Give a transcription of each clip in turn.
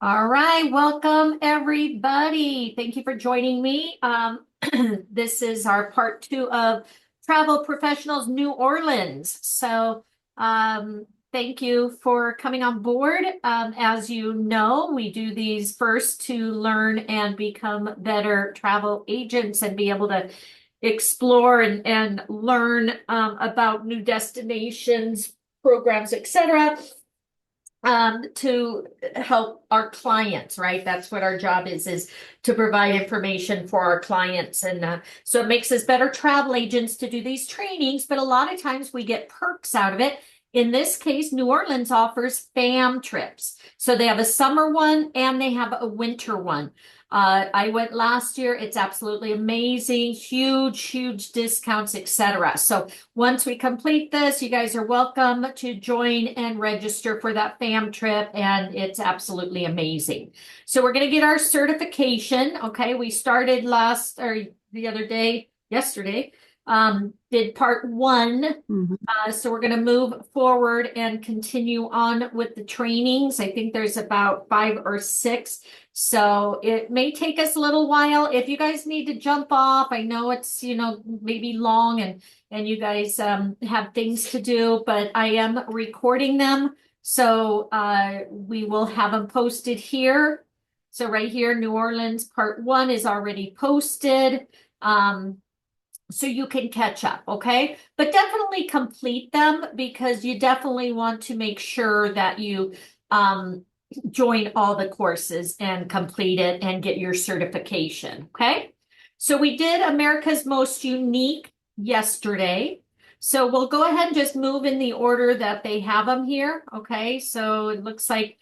All right, welcome everybody. Thank you for joining me. This is our part two of Travel Professionals New Orleans. Thank you for coming on board. As you know, we do these first to learn and become better travel agents and be able to explore and learn about new destinations, programs, etc. To help our clients, right? That's what our job is to provide information for our clients. And so it makes us better travel agents to do these trainings, but a lot of times we get perks out of it. In this case, New Orleans offers fam trips. So they have a summer one and they have a winter one. I went last year. It's absolutely amazing. Huge discounts, etc. So once we complete this, you guys are welcome to join and register for that fam trip, and it's absolutely amazing. So we're going to get our certification. Okay, we started yesterday, did part one. So we're going to move forward and continue on with the trainings. I think there's about 5 or 6. So it may take us a little while. If you guys need to jump off, I know it's, maybe long and you guys have things to do, but I am recording them. So we will have them posted here. So right here, New Orleans part 1 is already posted. So you can catch up, okay? But definitely complete them because you definitely want to make sure that you join all the courses and complete it and get your certification, okay? So we did America's Most Unique yesterday. So we'll go ahead and just move in the order that they have them here, okay? So it looks like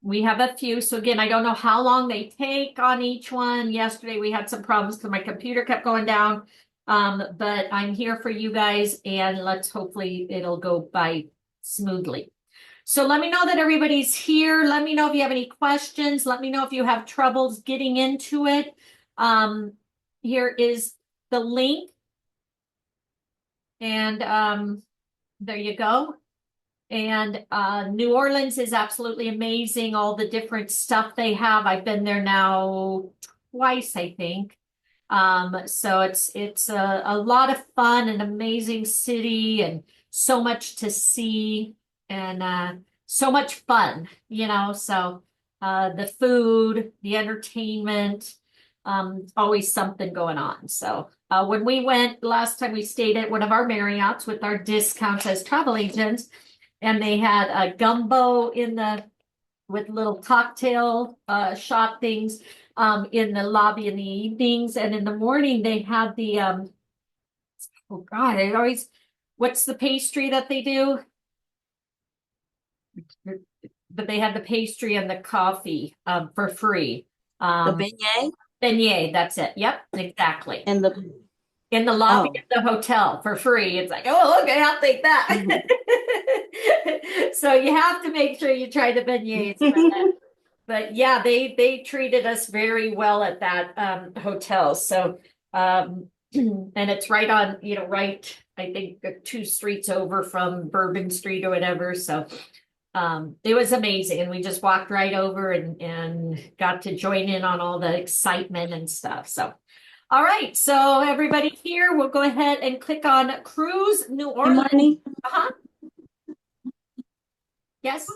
we have a few. So again, I don't know how long they take on each one. Yesterday we had some problems because my computer kept going down. But I'm here for you guys and hopefully it'll go by smoothly. So let me know that everybody's here. Let me know if you have any questions. Let me know if you have troubles getting into it. Here is the link. And there you go. And New Orleans is absolutely amazing. All the different stuff they have. I've been there now twice, I think. So it's a lot of fun, an amazing city, and so much to see, and so much fun, So the food, the entertainment, always something going on. So when we went last time, we stayed at one of our Marriotts with our discounts as travel agents. And they had a gumbo with little cocktail shot things in the lobby in the evenings. And in the morning, they had the, oh God, what's the pastry that they do? But they had the pastry and the coffee for free. The beignet Beignet, that's it. Yep, exactly. and the In the lobby oh, of the hotel for free. It's like, oh, okay, I'll take that. mhm. So you have to make sure you try the beignets. But yeah, they treated us very well at that hotel. So and it's right on, right, I think 2 streets over from Bourbon Street or whatever. So it was amazing. And we just walked right over and got to join in on all the excitement and stuff. So all right, so everybody here, we'll go ahead and click on Cruise New Hey, Orleans. Marnie. Yes.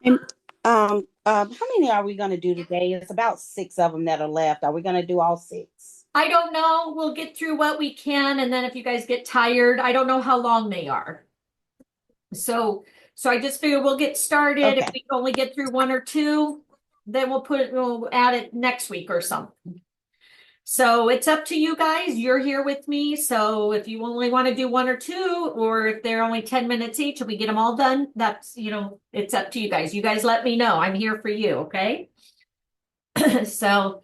And, how many are we going to do today? It's about 6 of them that are left. Are we going to do all 6? I don't know. We'll get through what we can, and then if you guys get tired, I don't know how long they are. So I just figured we'll get started. If Okay. we can only get through 1 or 2, then we'll add it next week or something. So it's up to you guys. You're here with me. So if you only want to do 1 or 2, or if they're only 10 minutes each and we get them all done, that's, it's up to you guys. You guys let me know. I'm here for you. Okay. So,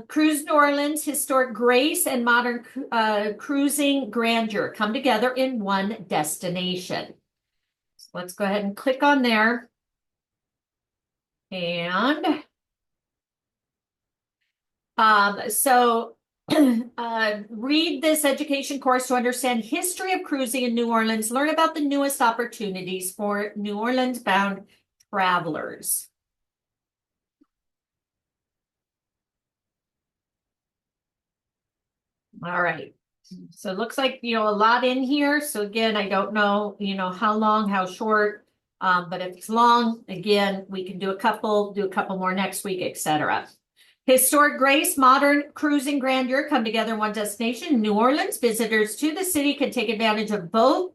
Cruise New Orleans, historic grace and modern cruising grandeur come together in one destination. So let's go ahead and click on there. And so read this education course to understand history of cruising in New Orleans, learn about the newest opportunities for New Orleans bound travelers. All right. So it looks like, a lot in here. So again, I don't know, how long, how short. But if it's long, again, we can do a couple more next week, etc. Historic grace, modern cruising grandeur come together in one destination, New Orleans. Visitors to the city can take advantage of both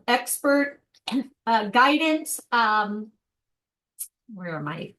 expert guidance. Where am I?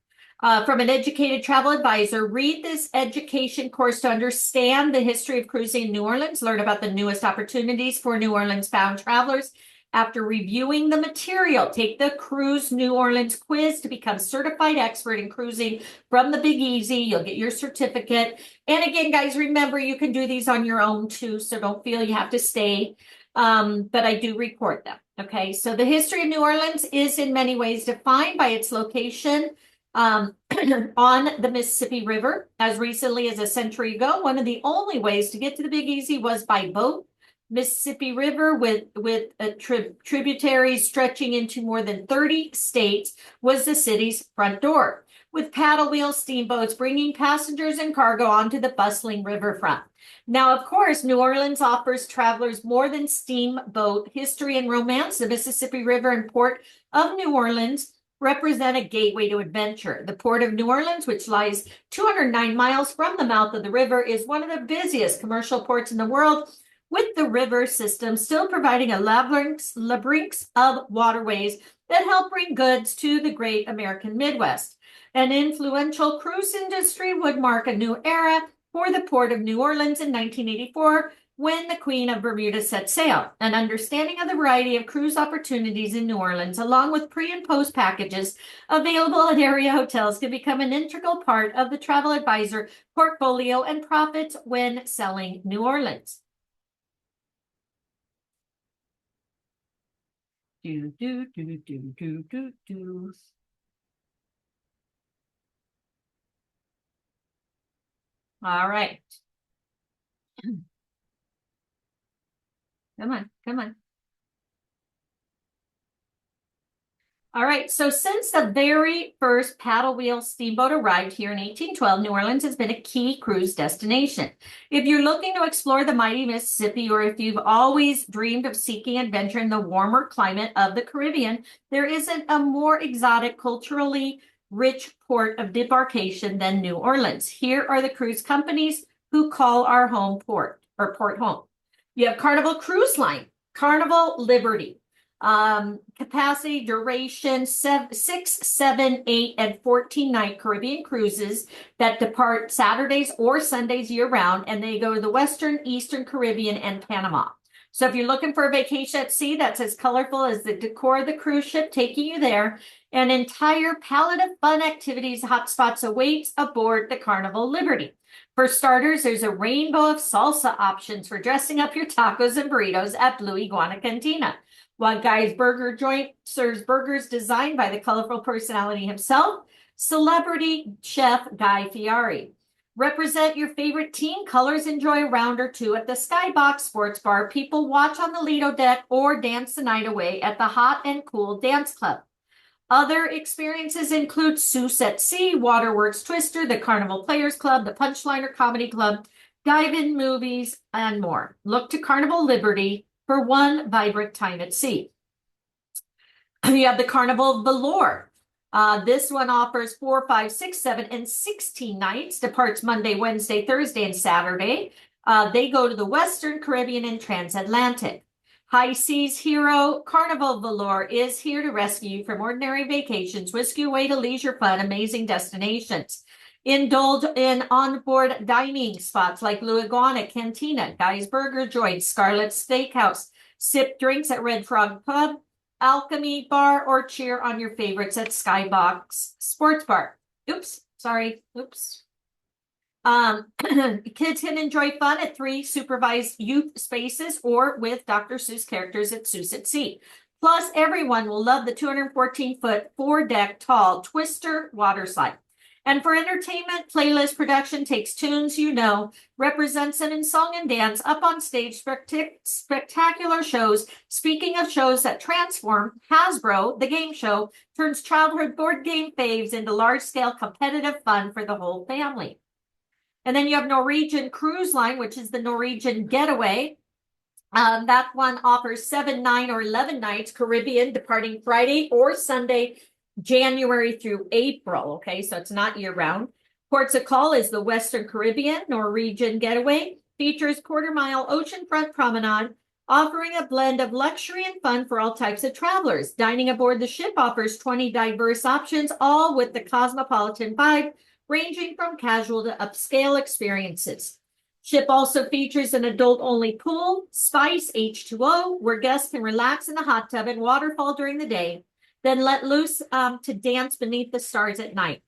From an educated travel advisor. Read this education course to understand the history of cruising in New Orleans. Learn about the newest opportunities for New Orleans bound travelers. After reviewing the material, take the Cruise New Orleans quiz to become certified expert in cruising from the Big Easy. You'll get your certificate. And again, guys, remember you can do these on your own too, so don't feel you have to stay. But I do record them. Okay, so the history of New Orleans is in many ways defined by its location on the Mississippi River. As recently as a century ago, one of the only ways to get to the Big Easy was by boat. Mississippi River with tributaries stretching into more than 30 states was the city's front door, with paddle wheel steamboats bringing passengers and cargo onto the bustling riverfront. Now, of course, New Orleans offers travelers more than steamboat history and romance. The Mississippi River and Port of New Orleans represent a gateway to adventure. The Port of New Orleans, which lies 209 miles from the mouth of the river, is one of the busiest commercial ports in the world, with the river system still providing a labyrinth of waterways that help bring goods to the great American Midwest. An influential cruise industry would mark a new era for the Port of New Orleans in 1984, when the Queen of Bermuda set sail. An understanding of the variety of cruise opportunities in New Orleans, along with pre- and post-packages available at area hotels, can become an integral part of the travel advisor portfolio and profits when selling New Orleans. All right. Come on, come on. All right, so since the very first paddle wheel steamboat arrived here in 1812, New Orleans has been a key cruise destination. If you're looking to explore the mighty Mississippi, or if you've always dreamed of seeking adventure in the warmer climate of the Caribbean, there isn't a more exotic, culturally rich port of debarkation than New Orleans. Here are the cruise companies who call our home port, or port home. You have Carnival Cruise Line, Carnival Liberty. Capacity, duration, 6, 7, 8, and 14-night Caribbean cruises that depart Saturdays or Sundays year-round, and they go to the Western, Eastern Caribbean, and Panama. So if you're looking for a vacation at sea that's as colorful as the decor of the cruise ship taking you there, an entire palette of fun activities hotspots awaits aboard the Carnival Liberty. For starters, there's a rainbow of salsa options for dressing up your tacos and burritos at Blue Iguana Cantina. One Guy's Burger Joint serves burgers designed by the colorful personality himself, celebrity chef Guy Fieri. Represent your favorite team colors, enjoy a round or two at the Skybox Sports Bar. People watch on the Lido deck or dance the night away at the Hot and Cool Dance Club. Other experiences include Seuss at Sea, Waterworks Twister, the Carnival Players Club, the Punchliner Comedy Club, dive-in movies, and more. Look to Carnival Liberty for one vibrant time at sea. You have the Carnival Velour. This one offers 4, 5, 6, 7, and 16 nights. Departs Monday, Wednesday, Thursday, and Saturday. They go to the Western Caribbean and Transatlantic. High Seas Hero Carnival Velour is here to rescue you from ordinary vacations, whisk you away to leisure fun, amazing destinations. Indulge in onboard dining spots like Blue Iguana Cantina, Guy's Burger Joint, Scarlett's Steakhouse. Sip drinks at Red Frog Pub, Alchemy Bar, or cheer on your favorites at Skybox Sports Bar. Oops, sorry. Oops. Kids can enjoy fun at 3 supervised youth spaces or with Dr. Seuss characters at Seuss at Sea. Plus, everyone will love the 214-foot, 4-deck tall Twister water slide. And for entertainment, playlist production takes tunes you know, represents them in song and dance, up on stage, spectacular shows. Speaking of shows that transform, Hasbro, the game show, turns childhood board game faves into large-scale competitive fun for the whole family. And then you have Norwegian Cruise Line, which is the Norwegian Getaway. That one offers 7, 9, or 11 nights Caribbean, departing Friday or Sunday, January through April. Okay, so it's not year round. Ports of call is the Western Caribbean Norwegian Getaway, features quarter-mile oceanfront promenade, offering a blend of luxury and fun for all types of travelers. Dining aboard the ship offers 20 diverse options, all with the cosmopolitan vibe, ranging from casual to upscale experiences. Ship also features an adult-only pool, Spice H2O, where guests can relax in the hot tub and waterfall during the day, then let loose to dance beneath the stars at night.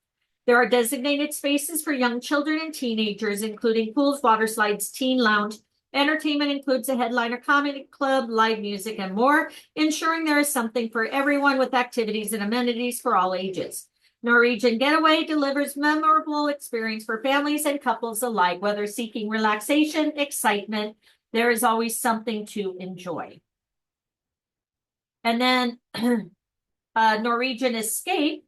There are designated spaces for young children and teenagers, including pools, water slides, teen lounge. Entertainment includes a headliner comedy club, live music, and more, ensuring there is something for everyone with activities and amenities for all ages. Norwegian Getaway delivers memorable experience for families and couples alike, whether seeking relaxation, excitement, there is always something to enjoy. And then Norwegian Escape,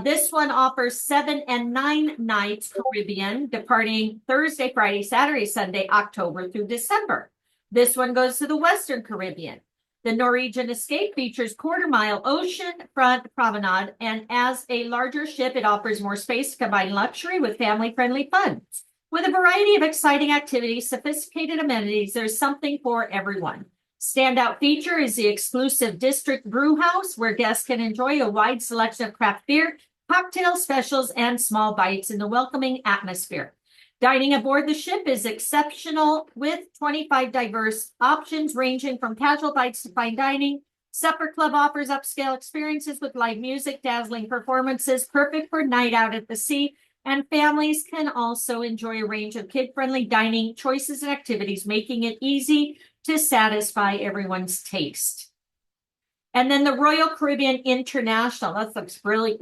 this one offers 7 and 9 nights Caribbean, departing Thursday, Friday, Saturday, Sunday, October through December. This one goes to the Western Caribbean. The Norwegian Escape features quarter-mile ocean-front promenade, and as a larger ship, it offers more space to combine luxury with family-friendly fun. With a variety of exciting activities, sophisticated amenities, there's something for everyone. Standout feature is the exclusive District Brew House, where guests can enjoy a wide selection of craft beer, cocktail specials, and small bites in the welcoming atmosphere. Dining aboard the ship is exceptional, with 25 diverse options ranging from casual bites to fine dining. Supper Club offers upscale experiences with live music, dazzling performances, perfect for night out at the sea. And families can also enjoy a range of kid-friendly dining choices and activities, making it easy to satisfy everyone's taste. And then the Royal Caribbean International. That looks really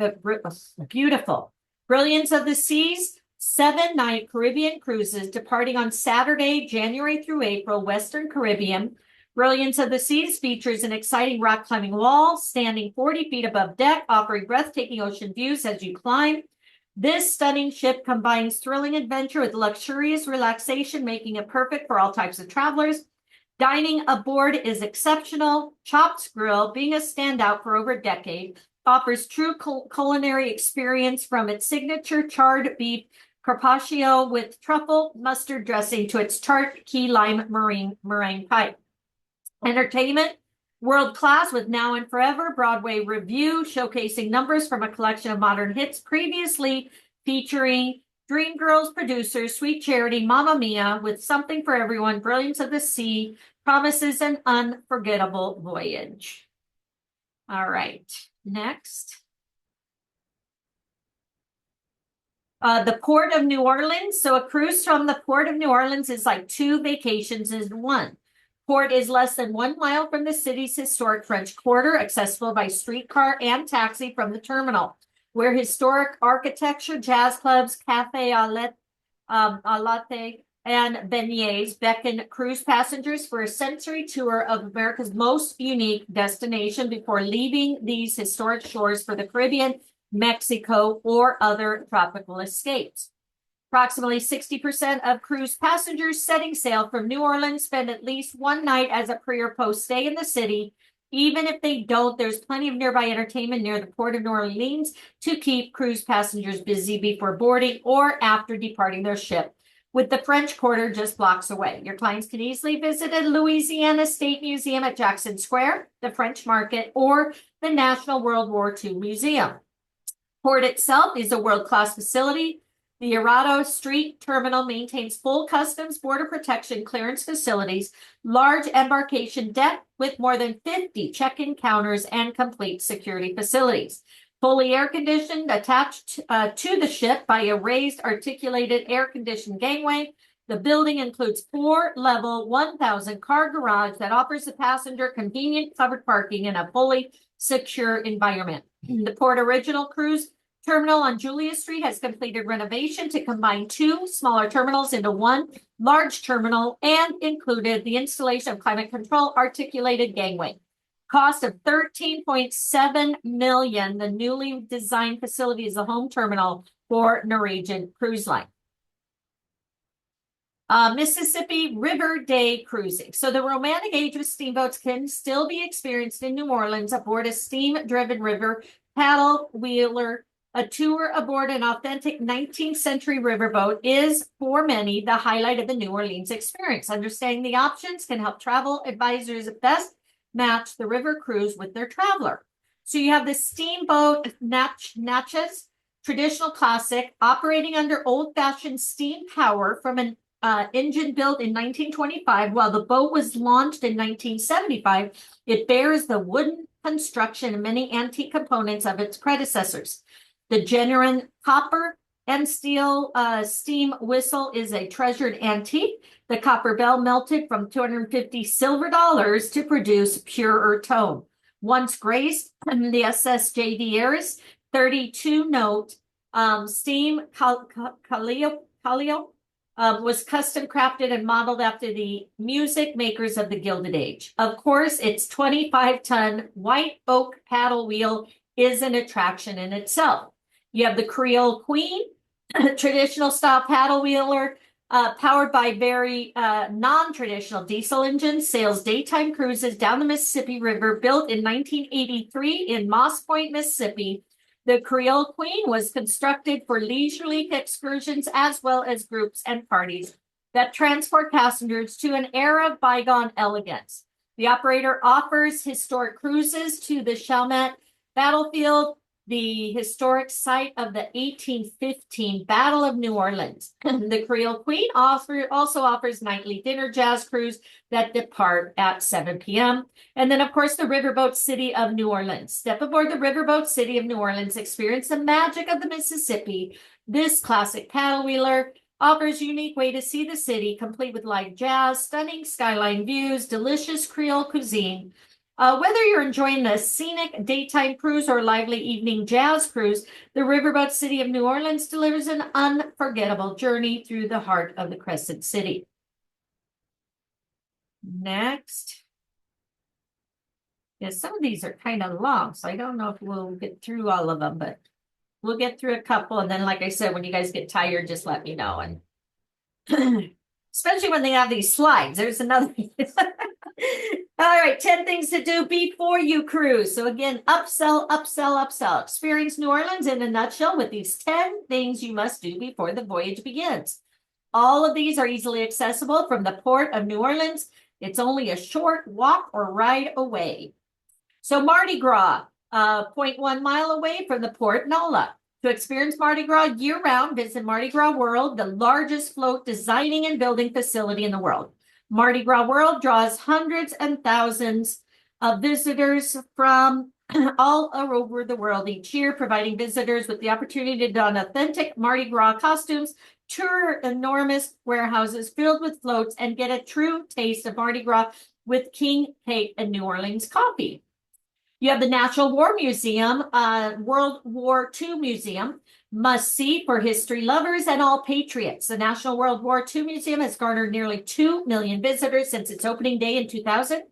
beautiful. Brilliance of the Seas. 7-night Caribbean cruises departing on Saturday, January through April, Western Caribbean. Brilliance of the Seas features an exciting rock climbing wall standing 40 feet above deck, offering breathtaking ocean views as you climb. This stunning ship combines thrilling adventure with luxurious relaxation, making it perfect for all types of travelers. Dining aboard is exceptional. Chops Grill, being a standout for over a decade, offers true culinary experience from its signature charred beef carpaccio with truffle mustard dressing to its tart key lime meringue pie. Entertainment, world class with Now and Forever Broadway Review, showcasing numbers from a collection of modern hits previously featuring Dreamgirls producers Sweet Charity, Mamma Mia, with something for everyone. Brilliance of the Sea promises an unforgettable voyage. All right, next. The Port of New Orleans. So a cruise from the Port of New Orleans is like 2 vacations in one. Port is less than 1 mile from the city's historic French Quarter, accessible by streetcar and taxi from the terminal, where historic architecture, jazz clubs, cafe à latte, and beignets beckon cruise passengers for a sensory tour of America's most unique destination before leaving these historic shores for the Caribbean, Mexico, or other tropical escapes. Approximately 60% of cruise passengers setting sail from New Orleans spend at least 1 night as a pre or post stay in the city. Even if they don't, there's plenty of nearby entertainment near the Port of New Orleans to keep cruise passengers busy before boarding or after departing their ship, with the French Quarter just blocks away. Your clients can easily visit the Louisiana State Museum at Jackson Square, the French Market, or the National World War II Museum. Port itself is a world-class facility. The Arado Street Terminal maintains full customs border protection clearance facilities, large embarkation deck with more than 50 check-in counters and complete security facilities. Fully air-conditioned, attached to the ship by a raised articulated air-conditioned gangway. The building includes 4-level, 1,000-car garage that offers the passenger convenient covered parking in a fully secure environment. The Port Original Cruise terminal on Julia Street has completed renovation to combine two smaller terminals into one large terminal and included the installation of climate control articulated gangway. Cost of $13.7 million. The newly designed facility is a home terminal for Norwegian Cruise Line. Mississippi River Day cruising. So the romantic age of steamboats can still be experienced in New Orleans aboard a steam-driven river paddle wheeler. A tour aboard an authentic 19th century riverboat is, for many, the highlight of the New Orleans experience. Understanding the options can help travel advisors best match the river cruise with their traveler. So you have the steamboat Natchez, traditional classic, operating under old-fashioned steam power from an engine built in 1925. While the boat was launched in 1975, it bears the wooden construction and many antique components of its predecessors. The genuine copper and steel steam whistle is a treasured antique. The copper bell melted from 250 silver dollars to produce purer tone. Once graced the SSJD Aris 32-note steam Callio was custom crafted and modeled after the music makers of the Gilded Age. Of course, its 25-ton white oak paddle wheel is an attraction in itself. You have the Creole Queen, traditional style paddle wheeler, powered by very non-traditional diesel engines, sails daytime cruises down the Mississippi River, built in 1983 in Moss Point, Mississippi. The Creole Queen was constructed for leisurely excursions as well as groups and parties that transport passengers to an era of bygone elegance. The operator offers historic cruises to the Chalmette battlefield, the historic site of the 1815 Battle of New Orleans. The Creole Queen also offers nightly dinner jazz cruise that depart at 7 p.m. And then, of course, the Riverboat City of New Orleans. Step aboard the Riverboat City of New Orleans, experience the magic of the Mississippi. This classic paddle wheeler offers a unique way to see the city, complete with live jazz, stunning skyline views, delicious Creole cuisine. Whether you're enjoying a scenic daytime cruise or lively evening jazz cruise, the Riverboat City of New Orleans delivers an unforgettable journey through the heart of the Crescent City. Next. Yeah, some of these are kind of long, so I don't know if we'll get through all of them, but we'll get through a couple. And then, like I said, when you guys get tired, just let me know. And especially when they have these slides. There's another. All right, 10 things to do before you cruise. So again, upsell, upsell, upsell. Experience New Orleans in a nutshell with these 10 things you must do before the voyage begins. All of these are easily accessible from the port of New Orleans. It's only a short walk or ride away. So Mardi Gras, 0.1 mile away from the port, NOLA. To experience Mardi Gras year-round, visit Mardi Gras World, the largest float designing and building facility in the world. Mardi Gras World draws hundreds and thousands of visitors from all over the world each year, providing visitors with the opportunity to don authentic Mardi Gras costumes, tour enormous warehouses filled with floats, and get a true taste of Mardi Gras with king cake and New Orleans coffee. You have the National War Museum, World War II Museum, must see for history lovers and all patriots. The National World War II Museum has garnered nearly 2 million visitors since its opening day in 2000.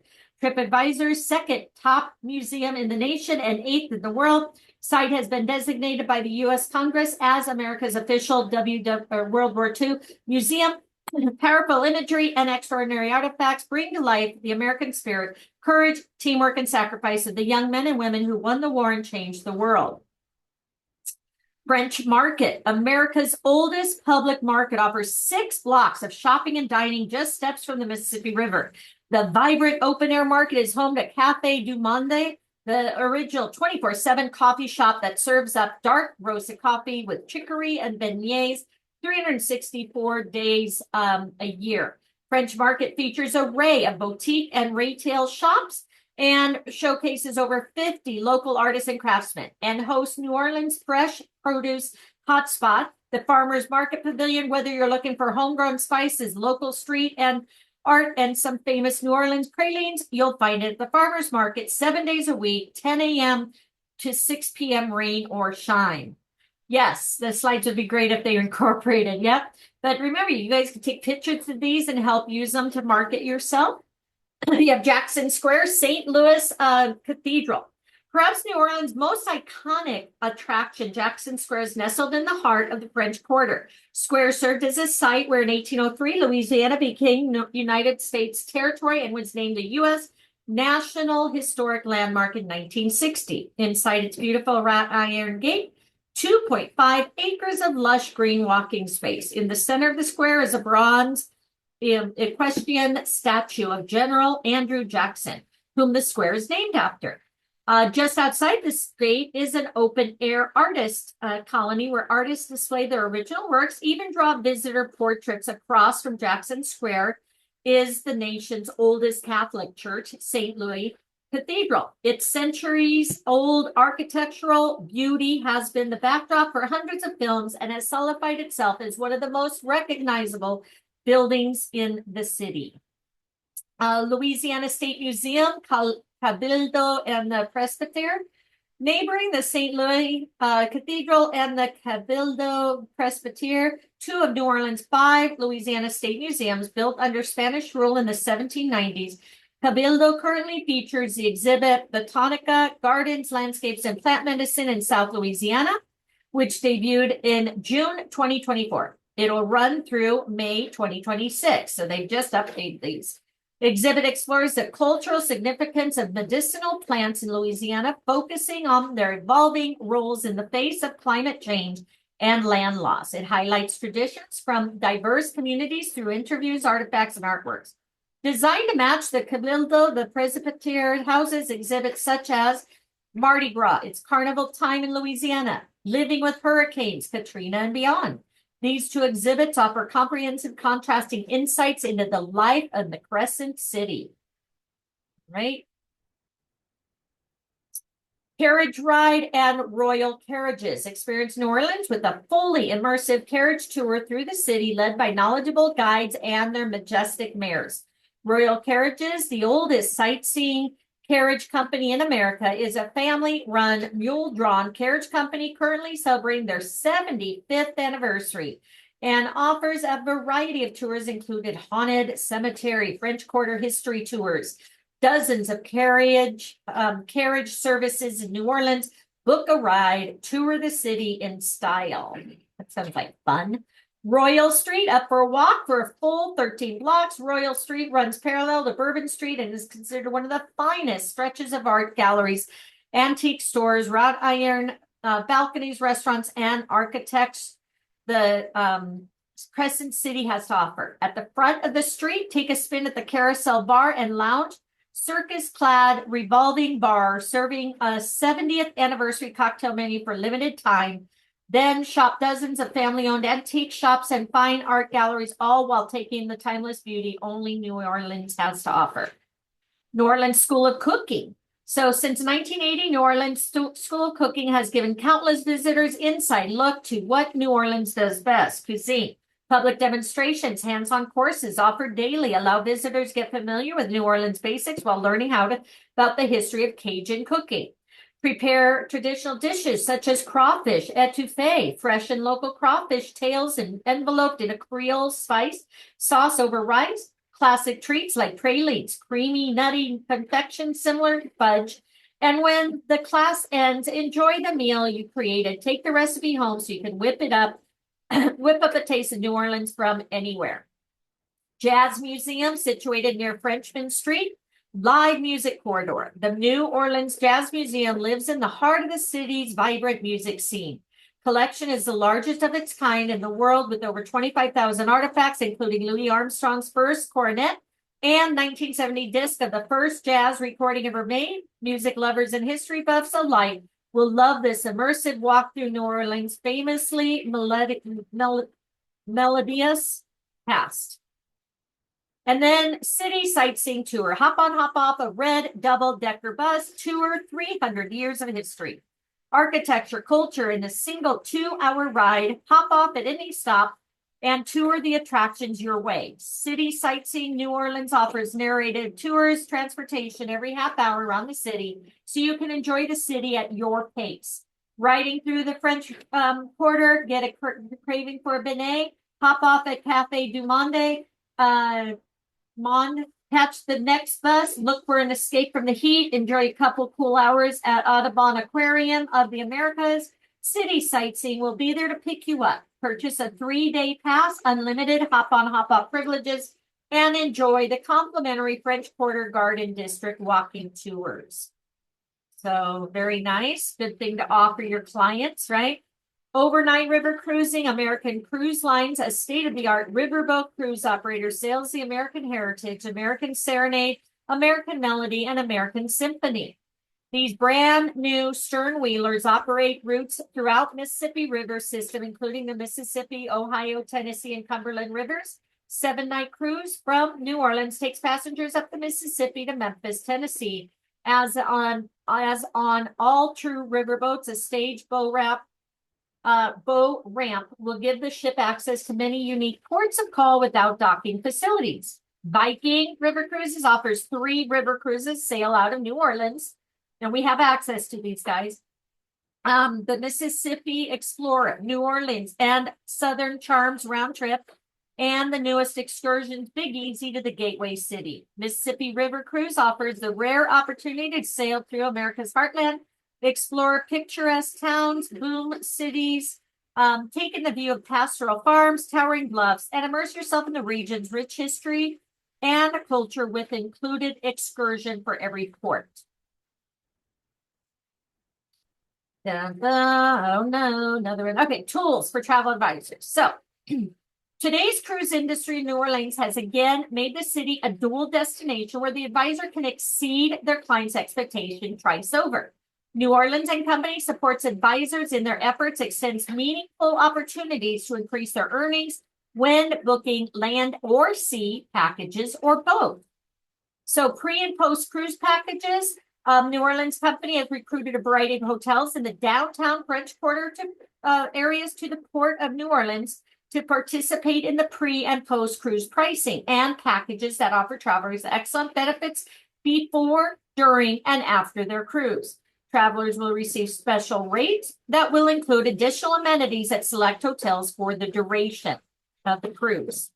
TripAdvisor's second top museum in the nation and 8th in the world. Site has been designated by the U.S. Congress as America's official World War II museum. Powerful imagery and extraordinary artifacts bring to life the American spirit, courage, teamwork, and sacrifice of the young men and women who won the war and changed the world. French Market, America's oldest public market, offers 6 blocks of shopping and dining just steps from the Mississippi River. The vibrant open-air market is home to Café du Monde, the original 24/7 coffee shop that serves up dark roasted coffee with chicory and beignets 364 days a year. French Market features an array of boutique and retail shops and showcases over 50 local artists and craftsmen, and hosts New Orleans fresh produce hotspot, the Farmers Market Pavilion. Whether you're looking for homegrown spices, local street and art, and some famous New Orleans pralines, you'll find it at the Farmers Market 7 days a week, 10 a.m. to 6 p.m. rain or shine. Yes, the slides would be great if they were incorporated. Yep. But remember, you guys can take pictures of these and help use them to market yourself. You have Jackson Square, St. Louis Cathedral. Perhaps New Orleans' most iconic attraction, Jackson Square is nestled in the heart of the French Quarter. Square served as a site where in 1803, Louisiana became United States territory and was named a U.S. National Historic Landmark in 1960. Inside its beautiful wrought iron gate, 2.5 acres of lush green walking space. In the center of the square is a bronze equestrian statue of General Andrew Jackson, whom the square is named after. Just outside the gate is an open air artist colony where artists display their original works, even draw visitor portraits. Across from Jackson Square is the nation's oldest Catholic church, St. Louis Cathedral. Its centuries old architectural beauty has been the backdrop for hundreds of films and has solidified itself as one of the most recognizable buildings in the city. Louisiana State Museum, Cabildo, and the Presbytere. Neighboring the St. Louis Cathedral and the Cabildo Presbytere, two of New Orleans' 5 Louisiana State Museums built under Spanish rule in the 1790s. Cabildo currently features the exhibit Botanica, Gardens, Landscapes, and Plant Medicine in South Louisiana, which debuted in June 2024. It'll run through May 2026, so they've just updated these. The exhibit explores the cultural significance of medicinal plants in Louisiana, focusing on their evolving roles in the face of climate change and land loss. It highlights traditions from diverse communities through interviews, artifacts, and artworks. Designed to match the Cabildo, the Presbyterian houses exhibits such as Mardi Gras, it's carnival time in Louisiana, living with hurricanes, Katrina, and beyond. These two exhibits offer comprehensive contrasting insights into the life of the Crescent City. Right? Carriage ride and royal carriages. Experience New Orleans with a fully immersive carriage tour through the city led by knowledgeable guides and their majestic mares. Royal Carriages, the oldest sightseeing carriage company in America, is a family-run, mule-drawn carriage company currently celebrating their 75th anniversary and offers a variety of tours, including haunted cemetery, French Quarter history tours, dozens of carriage services in New Orleans. Book a ride, tour the city in style. That sounds like fun. Royal Street, up for a walk for a full 13 blocks. Royal Street runs parallel to Bourbon Street and is considered one of the finest stretches of art galleries, antique stores, wrought iron balconies, restaurants, and architects the Crescent City has to offer. At the front of the street, take a spin at the Carousel Bar and Lounge, circus-clad revolving bar serving a 70th anniversary cocktail menu for limited time. Then shop dozens of family-owned antique shops and fine art galleries, all while taking the timeless beauty only New Orleans has to offer. New Orleans School of Cooking. So since 1980, New Orleans School of Cooking has given countless visitors inside look to what New Orleans does best, cuisine. Public demonstrations, hands-on courses offered daily allow visitors to get familiar with New Orleans basics while learning about the history of Cajun cooking. Prepare traditional dishes such as crawfish etouffee, fresh and local crawfish tails and enveloped in a Creole spice sauce over rice. Classic treats like pralines, creamy, nutty confection similar to fudge. And when the class ends, enjoy the meal you created. Take the recipe home so you can whip up a taste of New Orleans from anywhere. Jazz Museum, situated near Frenchman Street. Live music corridor. The New Orleans Jazz Museum lives in the heart of the city's vibrant music scene. Collection is the largest of its kind in the world with over 25,000 artifacts, including Louis Armstrong's first cornet and 1970 disc of the first jazz recording ever made. Music lovers and history buffs alike will love this immersive walk through New Orleans' famously melodious past. And then city sightseeing tour. Hop on, hop off a red double-decker bus tour, 300 years of history. Architecture, culture in a single 2-hour ride. Hop off at any stop and tour the attractions your way. City sightseeing New Orleans offers narrated tours, transportation every half hour around the city so you can enjoy the city at your pace. Riding through the French Quarter, get a craving for a beignet, hop off at Cafe du Monde, catch the next bus, look for an escape from the heat, enjoy a couple cool hours at Audubon Aquarium of the Americas. City sightseeing will be there to pick you up. Purchase a 3-day pass, unlimited hop-on, hop-off privileges, and enjoy the complimentary French Quarter Garden District walking tours. So very nice. Good thing to offer your clients, right? Overnight river cruising. American Cruise Lines, a state-of-the-art riverboat cruise operator, sails the American Heritage, American Serenade, American Melody, and American Symphony. These brand new stern wheelers operate routes throughout Mississippi River system, including the Mississippi, Ohio, Tennessee, and Cumberland rivers. 7-night cruise from New Orleans takes passengers up the Mississippi to Memphis, Tennessee. As on all true riverboats, a stage boat ramp will give the ship access to many unique ports of call without docking facilities. Viking River Cruises offers 3 river cruises sail out of New Orleans, and we have access to these guys. The Mississippi Explorer, New Orleans, and Southern Charms round trip, and the newest excursions, Big Easy to the Gateway City. Mississippi River Cruise offers the rare opportunity to sail through America's heartland, explore picturesque towns, boom cities, take in the view of pastoral farms, towering bluffs, and immerse yourself in the region's rich history and culture with included excursion for every port. Oh no, another one. Okay, tools for travel advisors. So today's cruise industry in New Orleans has again made the city a dual destination where the advisor can exceed their client's expectation twice over. New Orleans and Company supports advisors in their efforts, extends meaningful opportunities to increase their earnings when booking land or sea packages or both. So pre and post cruise packages, New Orleans Company has recruited a variety of hotels in the downtown French Quarter areas to the port of New Orleans to participate in the pre and post cruise pricing and packages that offer travelers excellent benefits before, during, and after their cruise. Travelers will receive special rates that will include additional amenities at select hotels for the duration of the cruise.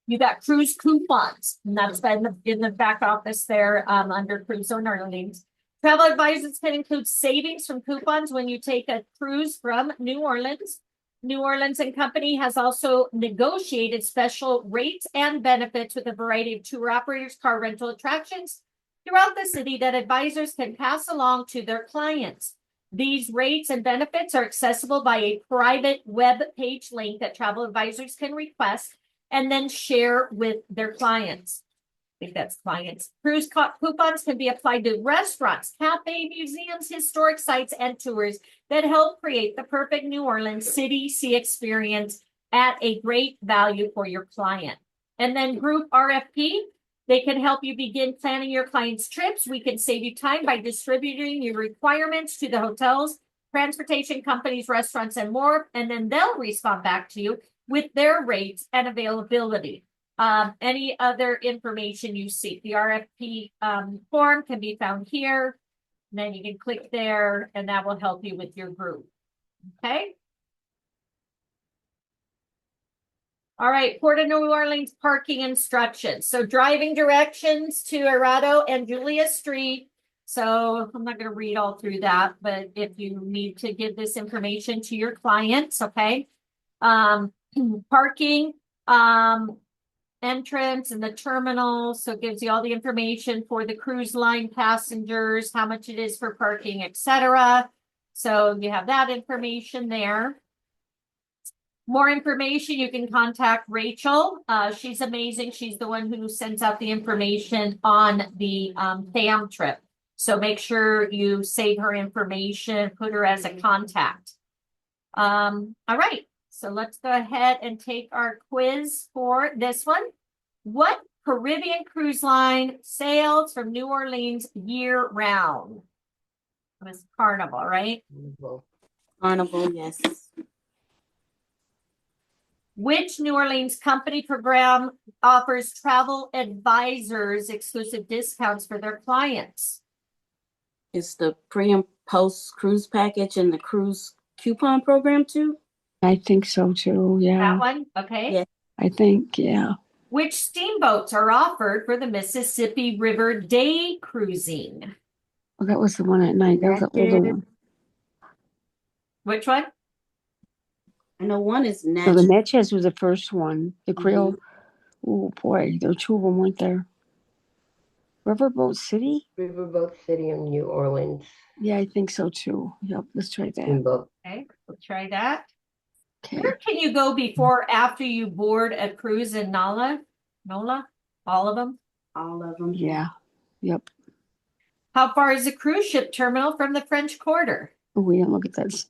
You got cruise coupons, and that's in the back office there under Cruise on Orleans. Travel advisors can include savings from coupons when you take a cruise from New Orleans. New Orleans and Company has also negotiated special rates and benefits with a variety of tour operators, car rental attractions throughout the city that advisors can pass along to their clients. These rates and benefits are accessible by a private web page link that travel advisors can request and then share with their clients. I think that's clients. Cruise coupons can be applied to restaurants, cafe, museums, historic sites, and tours that help create the perfect New Orleans city sea experience at a great value for your client. And then group RFP, they can help you begin planning your client's trips. We can save you time by distributing your requirements to the hotels, transportation companies, restaurants, and more. And then they'll respond back to you with their rates and availability. Any other information you seek, the RFP form can be found here. And then you can click there and that will help you with your group. Okay. All right, Port of New Orleans parking instructions. So driving directions to Arado and Julia Street. So I'm not going to read all through that, but if you need to give this information to your clients, okay. Parking, entrance and the terminal. So it gives you all the information for the cruise line passengers, how much it is for parking, etc. So you have that information there. More information, you can contact Rachel. She's amazing. She's the one who sends out the information on the FAM trip. So make sure you save her information, put her as a contact. All right. So let's go ahead and take our quiz for this one. What Caribbean cruise line sails from New Orleans year round? It was Carnival, right? Carnival, yes. Which New Orleans company program offers travel advisors exclusive discounts for their clients? It's the pre and post cruise package and the cruise coupon program too. I think so too. That Yeah, one? Okay. Yeah. I think, yeah. Which steamboats are offered for the Mississippi River day cruising? Well, that was the one at night. That was the older one. Which one? I know one is So the natural. Natchez was the first one. The Creole. Oh boy, there were two of them, weren't there? Riverboat City? Riverboat City in New Orleans. Yeah, I think so too. Yep, let's try that. Steamboat. Okay, we'll try that. Okay. Where can you go before or after you board a cruise in NOLA? NOLA? All of them? All of them. Yeah. Yep. How far is the cruise ship terminal from the French Quarter? Oh, we didn't look at that.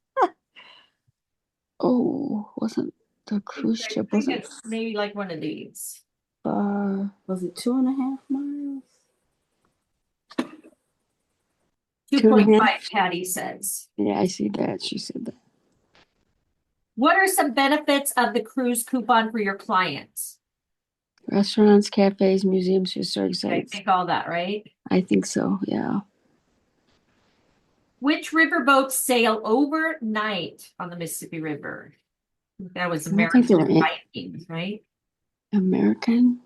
Oh, wasn't the cruise ship? I think Wasn't it's maybe like one of these. Was it 2.5 miles? 2.5, Patty says. Yeah, I see that. She said that. What are some benefits of the cruise coupon for your clients? Restaurants, cafes, museums, historic I sites. think all that, right? I think so. Yeah. Which riverboats sail overnight on the Mississippi River? That was I don't think they were American Vikings, right? American.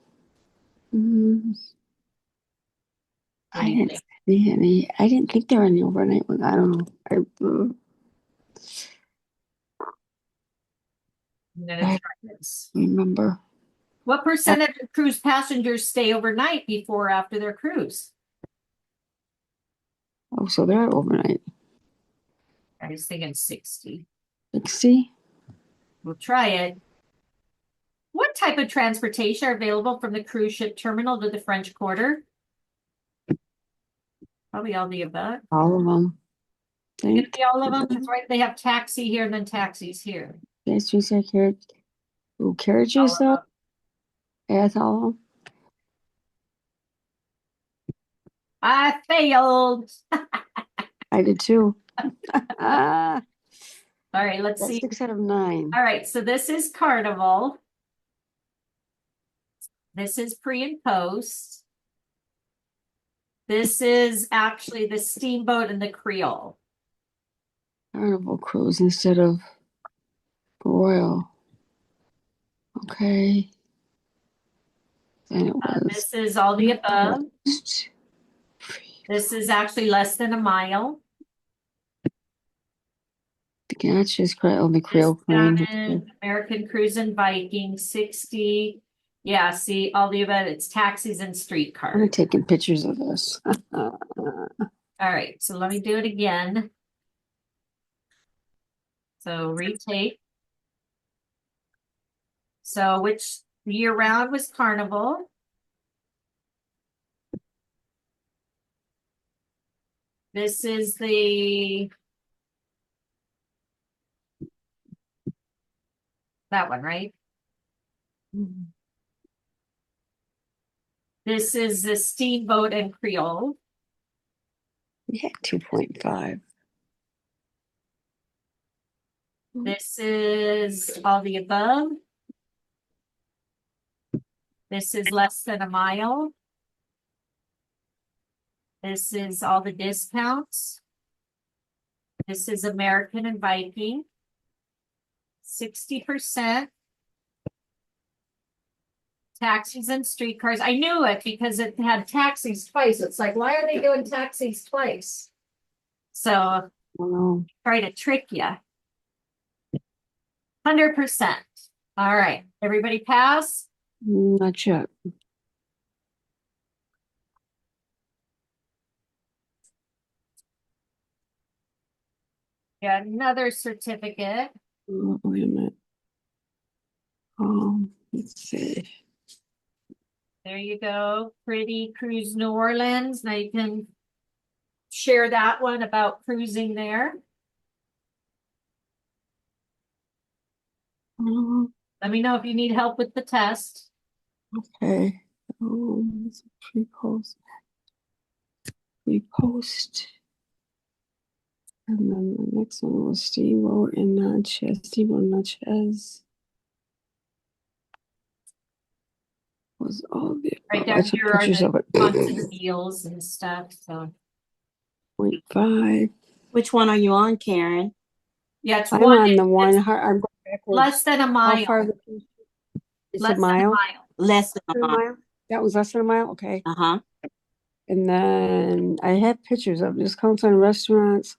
I didn't see any. I didn't think there were any overnight ones. I don't know. I remember. What percentage of cruise passengers stay overnight before or after their cruise? Oh, so they're overnight. I was thinking 60. 60? We'll try it. What type of transportation are available from the cruise ship terminal to the French Quarter? Probably all the above. All of them. Gonna be all of them. That's right. They have taxi here and then taxis here. Yes, you said carriage. Oh, carriages though? Yes, all of them. I failed. I did too. All right, let's That's see. 6 out of 9. All right, so this is Carnival. This is pre and post. This is actually the Steamboat and the Creole. Carnival cruise instead of Royal. Okay. And it was. This is all the above. This is actually less than a mile. The Natchez on the Creole plane. American Cruise and Viking, 60. Yeah, see, all the above. It's taxis and streetcars. I'm taking pictures of this. All right, so let me do it again. So retake. So which year round was Carnival? This is that one, right? This is the Steamboat and Creole. We had 2.5. This is all the above. This is less than a mile. This is all the discounts. This is American and Viking. 60%. Taxis and streetcars. I knew it because it had taxis twice. It's like, why are they doing taxis twice? So try to trick you. 100%. All right. Everybody pass? Not yet. Got another certificate. Oh, wait a minute. Let's see. There you go. Pretty Cruise New Orleans. Now you can share that one about cruising there. Let me know if you need help with the test. Okay. Pre-post. Pre-post. And then the next one was Steamboat and Natchez. Steamboat and Natchez was all the Right down here are pictures the of it. costs of the meals and stuff. So 1.5. Which one are you on, Karen? Yeah, it's I'm one, on the one. it's I'm going backwards. less than a How mile. far? It's Less a than a mile. mile. Less than Less a than a mile. mile. That was less than a mile. Okay. Uh-huh. And then I have pictures of discounts on restaurants,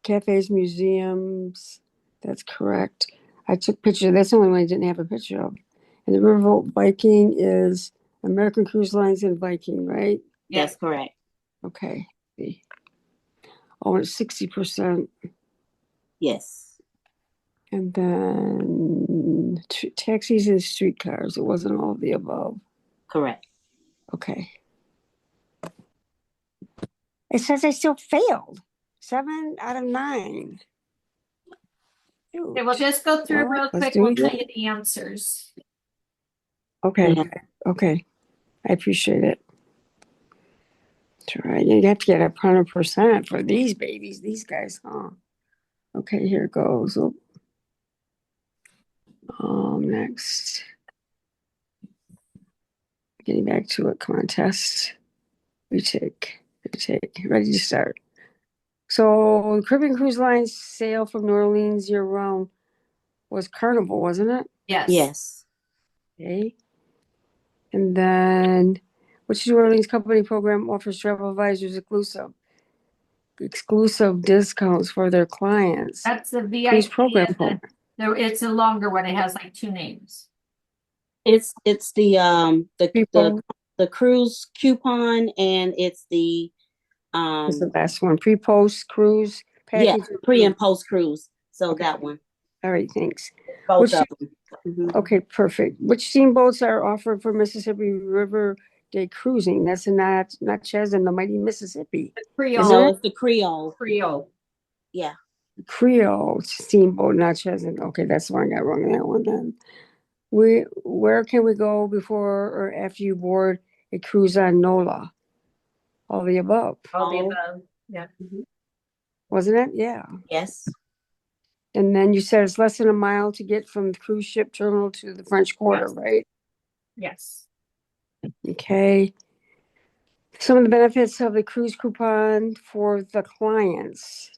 cafes, museums. That's correct. I took pictures. That's the only one I didn't have a picture of. And the Riverboat Viking is American Cruise Lines and Viking, right? That's correct. Okay. See. Oh, it's 60%. Yes. And then taxis and streetcars. It wasn't all of the above. Correct. Okay. It says I still failed. 7 out of 9. Okay, we'll just go through Well, real let's quick. do We'll it tell again. you the answers. Okay. Yeah. Okay. I appreciate it. That's right. You have to get 100% for these babies, these guys, huh? Okay, here it goes. Oh, next. Getting back to it. Come on, test. Retake. Ready to start. So the Caribbean Cruise Line sail from New Orleans year round was Carnival, wasn't it? Yes. Yes. Okay. And then which New Orleans company program offers travel advisors exclusive discounts for their clients? That's the Cruise VIP. program And program. it's a longer one. It has like 2 names. It's the People. the cruise coupon, and it's the What's the last one? Pre-post cruise yeah, package. pre and post cruise. So Okay. that one. All right, thanks. Both Which of them. Mhm. Okay, perfect. Which steamboats are offered for Mississippi River Day cruising? That's not Natchez and the mighty Mississippi. Creole. Isn't No, it? it's the Creole. Creole. Yeah. Creole steamboat, Natchez. And okay, that's the one I got wrong on that one then. Where can we go before or after you board a cruise on NOLA? All the above, All the All. above. Yeah. wasn't it? Yeah. Yes. And then you said it's less than a mile to get from the cruise ship terminal to the French Quarter, Yes. right? Yes. Okay. Some of the benefits of the cruise coupon for the clients.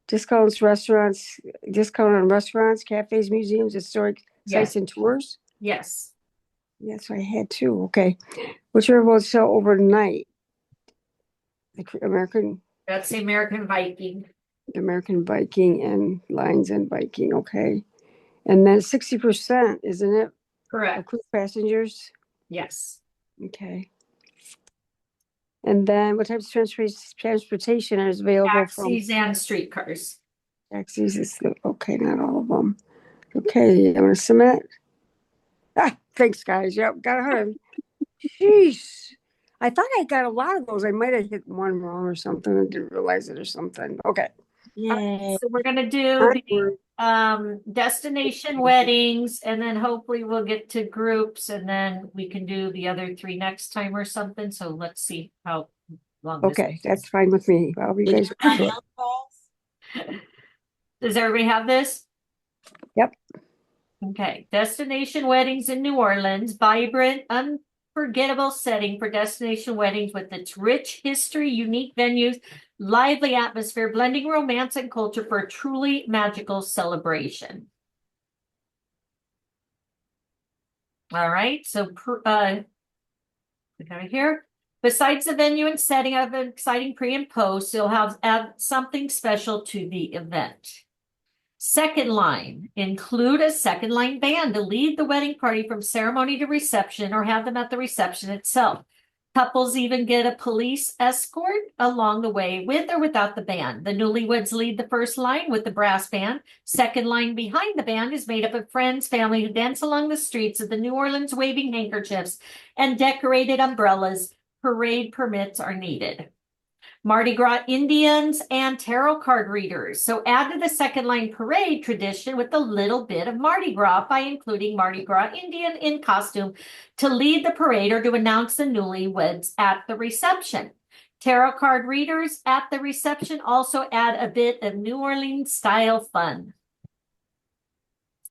Discount on restaurants, cafes, museums, historic Yes. sites and tours. Yes. Yes, I had two. Okay. Which are both sell overnight? The That's the American Viking. American Viking and Lines and Viking. Okay. And then 60%, isn't it? Of Correct. cruise passengers. Yes. Okay. And then what types of transportation is available Taxis and streetcars. taxis? Okay, not all of them. Okay, I'm gonna submit. Thanks, guys. Yep, got 100. Jeez. I thought I got a lot of those. I might have hit one wrong or something. I didn't realize it or something. Okay. Yay. So we're gonna do the destination weddings, and then hopefully we'll get to groups, and then we can do the other 3 next time or something. So let's see how long this. Okay, that's fine with me. I'll you Did guys. anybody else pass? Does everybody have this? Yep. Okay, destination weddings in New Orleans, vibrant, unforgettable setting for destination weddings with its rich history, unique venues, lively atmosphere, blending romance and culture for a truly magical celebration. All right, so we got it here. Besides the venue and setting of an exciting pre and post, you'll add something special to the event. Second line, include a second line band to lead the wedding party from ceremony to reception or have them at the reception itself. Couples even get a police escort along the way with or without the band. The newlyweds lead the first line with the brass band. Second line behind the band is made up of friends, family who dance along the streets of the New Orleans waving handkerchiefs and decorated umbrellas. Parade permits are needed. Mardi Gras Indians and tarot card readers. So add to the second line parade tradition with a little bit of Mardi Gras by including Mardi Gras Indian in costume to lead the parade or to announce the newlyweds at the reception. Tarot card readers at the reception also add a bit of New Orleans style fun.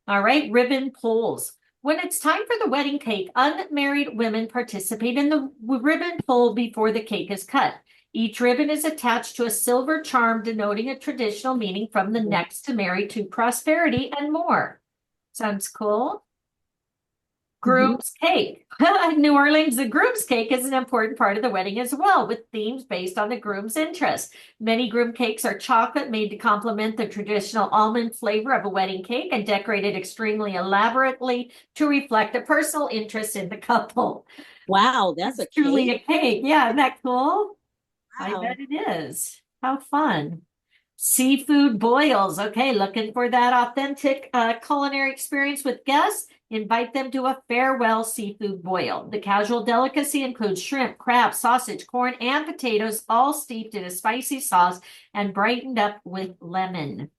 All right, ribbon pulls. When it's time for the wedding cake, unmarried women participate in the ribbon pull before the cake is cut. Each ribbon is attached to a silver charm denoting a traditional meaning from the next to marry to prosperity and more. Sounds cool. Groom's cake. In New Orleans, the groom's cake is an important part of the wedding as well, with themes based on the groom's interests. Many groom cakes are chocolate made to complement the traditional almond flavor of a wedding cake and decorated extremely elaborately to reflect a personal interest in the couple. Wow, that's a Truly cake. a cake. Yeah, isn't that cool? I Wow. bet it is. How fun. Seafood boils. Okay, looking for that authentic culinary experience with guests? Invite them to a farewell seafood boil. The casual delicacy includes shrimp, crab, sausage, corn, and potatoes, all steeped in a spicy sauce and brightened up with lemon.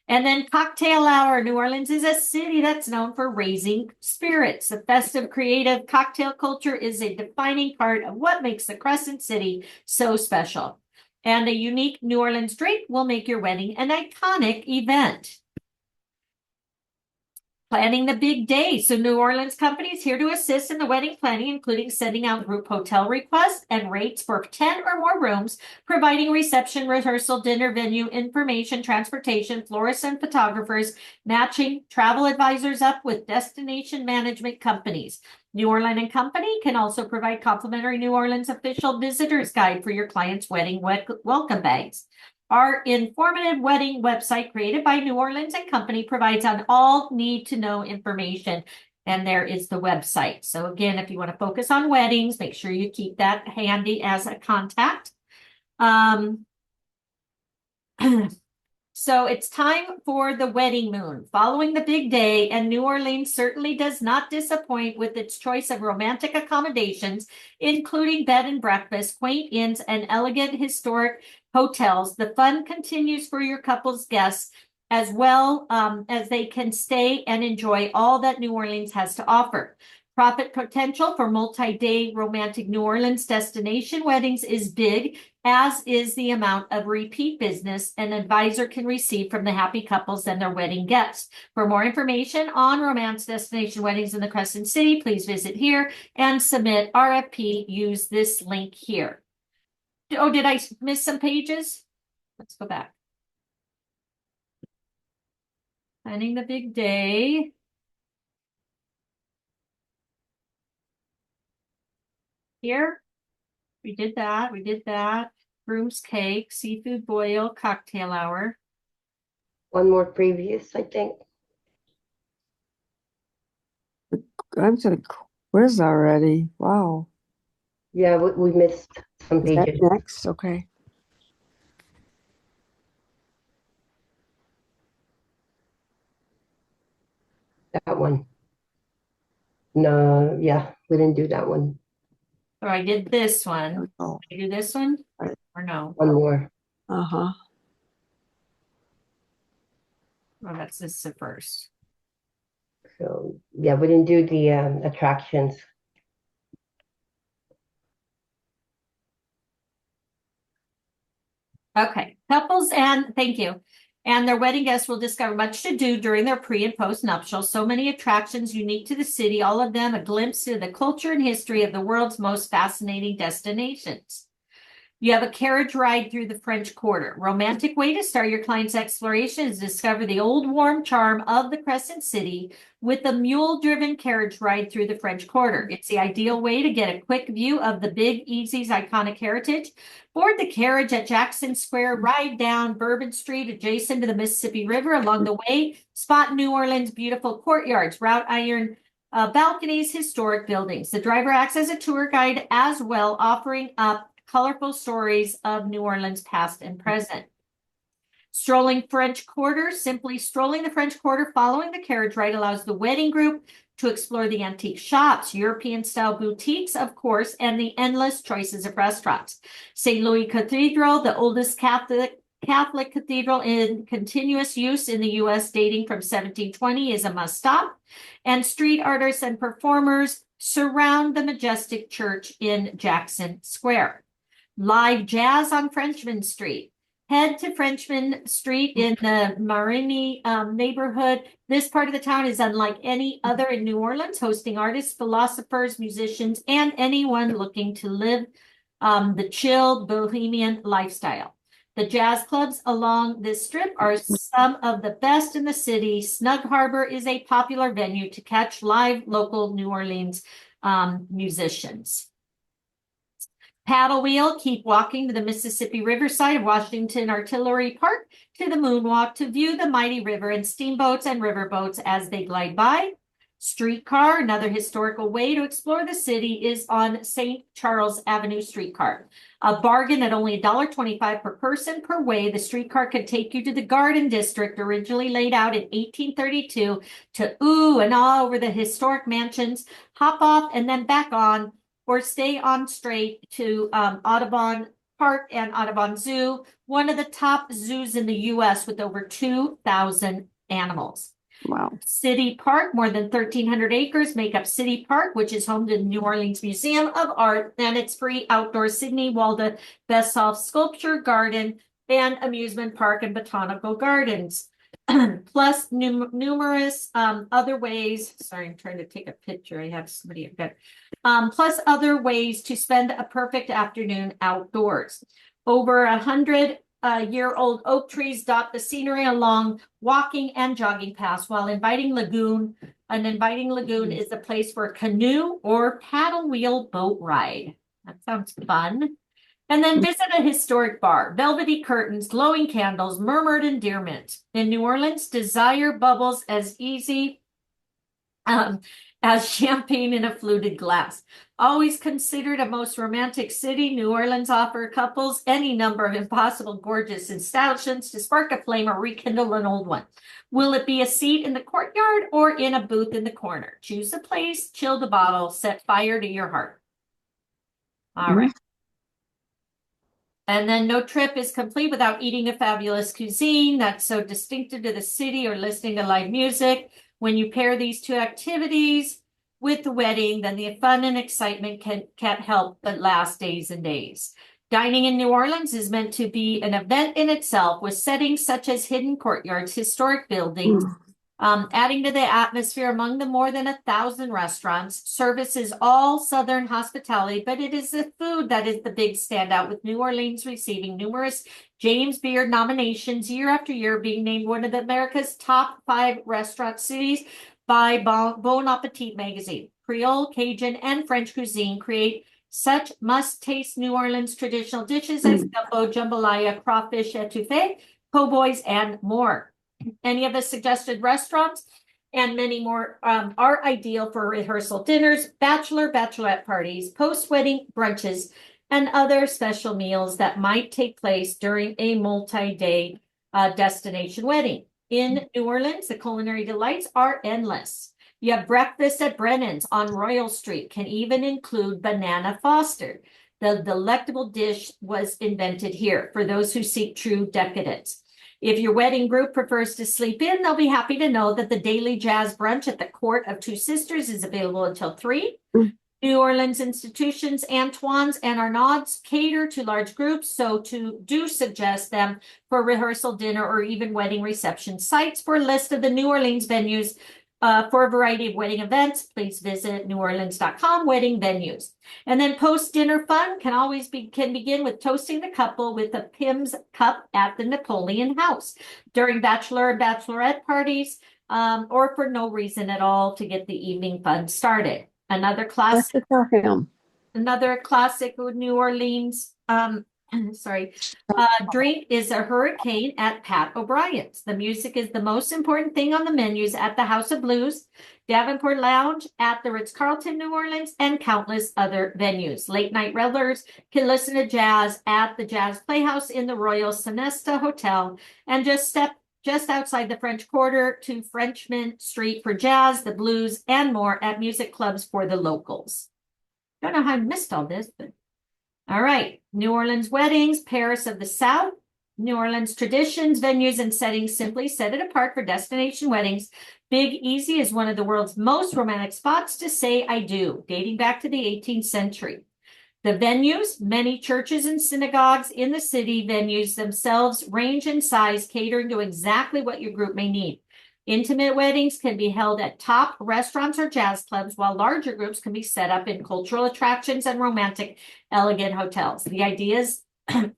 And then cocktail hour. New Orleans is a city that's known for raising spirits. The festive, creative cocktail culture is a defining part of what makes the Crescent City so special. And a unique New Orleans drink will make your wedding an iconic event. Planning the big day. So New Orleans company is here to assist in the wedding planning, including sending out group hotel requests and rates for 10 or more rooms, providing reception, rehearsal, dinner venue, information, transportation, florists and photographers, matching travel advisors up with destination management companies. New Orleans and Company can also provide complimentary New Orleans official visitor's guide for your client's wedding welcome bags. Our informative wedding website created by New Orleans and Company provides on all need to know information. And there is the website. So again, if you want to focus on weddings, make sure you keep that handy as a contact. So it's time for the wedding moon. Following the big day, and New Orleans certainly does not disappoint with its choice of romantic accommodations, including bed and breakfast, quaint inns, and elegant historic hotels. The fun continues for your couple's guests as well as they can stay and enjoy all that New Orleans has to offer. Profit potential for multi-day romantic New Orleans destination weddings is big, as is the amount of repeat business an advisor can receive from the happy couples and their wedding guests. For more information on romance destination weddings in the Crescent City, please visit here and submit RFP. Use this link here. Oh, did I miss some pages? Let's go back. Planning the big day. Here, we did that. We did that. Groom's cake, seafood boil, cocktail hour. One more previous, I think. I'm to the quiz already. Wow. Yeah, we missed some Is that pages. next? Okay. That one. No, yeah, we didn't do that one. So I did this one. Oh, Did I do this one? Right. Or no? One more. uh-huh. Oh, that's this the first. So yeah, we didn't do the attractions. Okay, couples and thank you. And their wedding guests will discover much to do during their pre and post nuptial. So many attractions unique to the city, all of them a glimpse into the culture and history of the world's most fascinating destinations. You have a carriage ride through the French Quarter. Romantic way to start your client's exploration is to discover the old warm charm of the Crescent City with a mule-driven carriage ride through the French Quarter. It's the ideal way to get a quick view of the Big Easy's iconic heritage. Board the carriage at Jackson Square, ride down Bourbon Street adjacent to the Mississippi River. Along the way, spot New Orleans' beautiful courtyards, wrought iron balconies, historic buildings. The driver acts as a tour guide as well, offering up colorful stories of New Orleans past and present. Strolling French Quarter. Simply strolling the French Quarter following the carriage ride allows the wedding group to explore the antique shops, European-style boutiques, of course, and the endless choices of restaurants. St. Louis Cathedral, the oldest Catholic cathedral in continuous use in the U.S. dating from 1720 is a must stop. And street artists and performers surround the majestic church in Jackson Square. Live jazz on Frenchman Street. Head to Frenchman Street in the Marigny neighborhood. This part of the town is unlike any other in New Orleans, hosting artists, philosophers, musicians, and anyone looking to live the chill bohemian lifestyle. The jazz clubs along this strip are some of the best in the city. Snug Harbor is a popular venue to catch live local New Orleans musicians. Paddle wheel, keep walking to the Mississippi River side of Washington Artillery Park to the Moonwalk to view the mighty river and steamboats and riverboats as they glide by. Streetcar, another historical way to explore the city, is on St. Charles Avenue streetcar. A bargain at only $1.25 per person per way, the streetcar could take you to the Garden District, originally laid out in 1832, to ooh and ah over the historic mansions, hop off and then back on, or stay on straight to Audubon Park and Audubon Zoo, one of the top zoos in the U.S. with over 2,000 animals. Wow. City Park, more than 1,300 acres, make up City Park, which is home to the New Orleans Museum of Art and its free outdoor Sidney Walda Bessoff Sculpture Garden and Amusement Park and Botanical Gardens. Plus numerous other ways. Sorry, I'm trying to take a picture. I have somebody up there. Plus other ways to spend a perfect afternoon outdoors. Over 100-year-old oak trees dot the scenery along walking and jogging paths, while an inviting lagoon is a place for a canoe or paddle wheel boat ride. That sounds fun. And then visit a historic bar, velvety curtains, glowing candles, murmured endearment. In New Orleans, desire bubbles as easy as champagne in a fluted glass. Always considered a most romantic city, New Orleans offers couples any number of impossible gorgeous installations to spark a flame or rekindle an old one. Will it be a seat in the courtyard or in a booth in the corner? Choose a place, chill the bottle, set fire to your heart. All right. And then no trip is complete without eating a fabulous cuisine that's so distinctive to the city or listening to live music. When you pair these two activities with the wedding, then the fun and excitement can't help but last days and days. Dining in New Orleans is meant to be an event in itself, with settings such as hidden courtyards, historic buildings, adding to the atmosphere among the more than 1,000 restaurants. Service is all Southern hospitality, but it is the food that is the big standout, with New Orleans receiving numerous James Beard nominations year after year, being named one of America's top 5 restaurant cities by Bon Appetit magazine. Creole, Cajun, and French cuisine create such must-taste New Orleans traditional dishes as gumbo, jambalaya, crawfish etouffee, po' boys, and more. Any of the suggested restaurants and many more are ideal for rehearsal dinners, bachelorette parties, post-wedding brunches, and other special meals that might take place during a multi-day destination wedding. In New Orleans, the culinary delights are endless. You have breakfast at Brennan's on Royal Street, can even include banana Foster. The delectable dish was invented here for those who seek true decadence. If your wedding group prefers to sleep in, they'll be happy to know that the daily jazz brunch at the Court of Two Sisters is available until 3. New Orleans institutions, Antoine's and Arnaud's, cater to large groups, so do suggest them for rehearsal dinner or even wedding reception sites. For a list of the New Orleans venues for a variety of wedding events, please visit neworleans.com wedding venues. And then post-dinner fun can begin with toasting the couple with a Pim's cup at the Napoleon House during bachelor and bachelorette parties, or for no reason at all to get the evening fun started. Another classic with New Orleans drink is a hurricane at Pat O'Brien's. The music is the most important thing on the menus at the House of Blues, Davenport Lounge at the Ritz-Carlton, New Orleans, and countless other venues. Late night revelers can listen to jazz at the Jazz Playhouse in the Royal Sonesta Hotel, and just outside the French Quarter to Frenchman Street for jazz, the blues, and more at music clubs for the locals. Don't know how I missed all this, but all right. New Orleans weddings, Paris of the South. New Orleans traditions, venues, and settings simply set it apart for destination weddings. Big Easy is one of the world's most romantic spots to say I do, dating back to the 18th century. The venues, many churches and synagogues in the city, venues themselves range in size, catering to exactly what your group may need. Intimate weddings can be held at top restaurants or jazz clubs, while larger groups can be set up in cultural attractions and romantic, elegant hotels. The ideas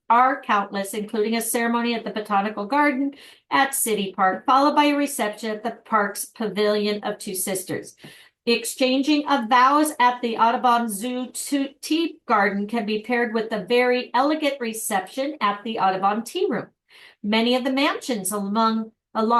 are countless, including a ceremony at the Botanical Garden at City Park, followed by a reception at the park's Pavilion of Two Sisters. Exchanging of vows at the Audubon Zoo Tea Garden can be paired with a very elegant reception at the Audubon Tea Room. Many of the mansions along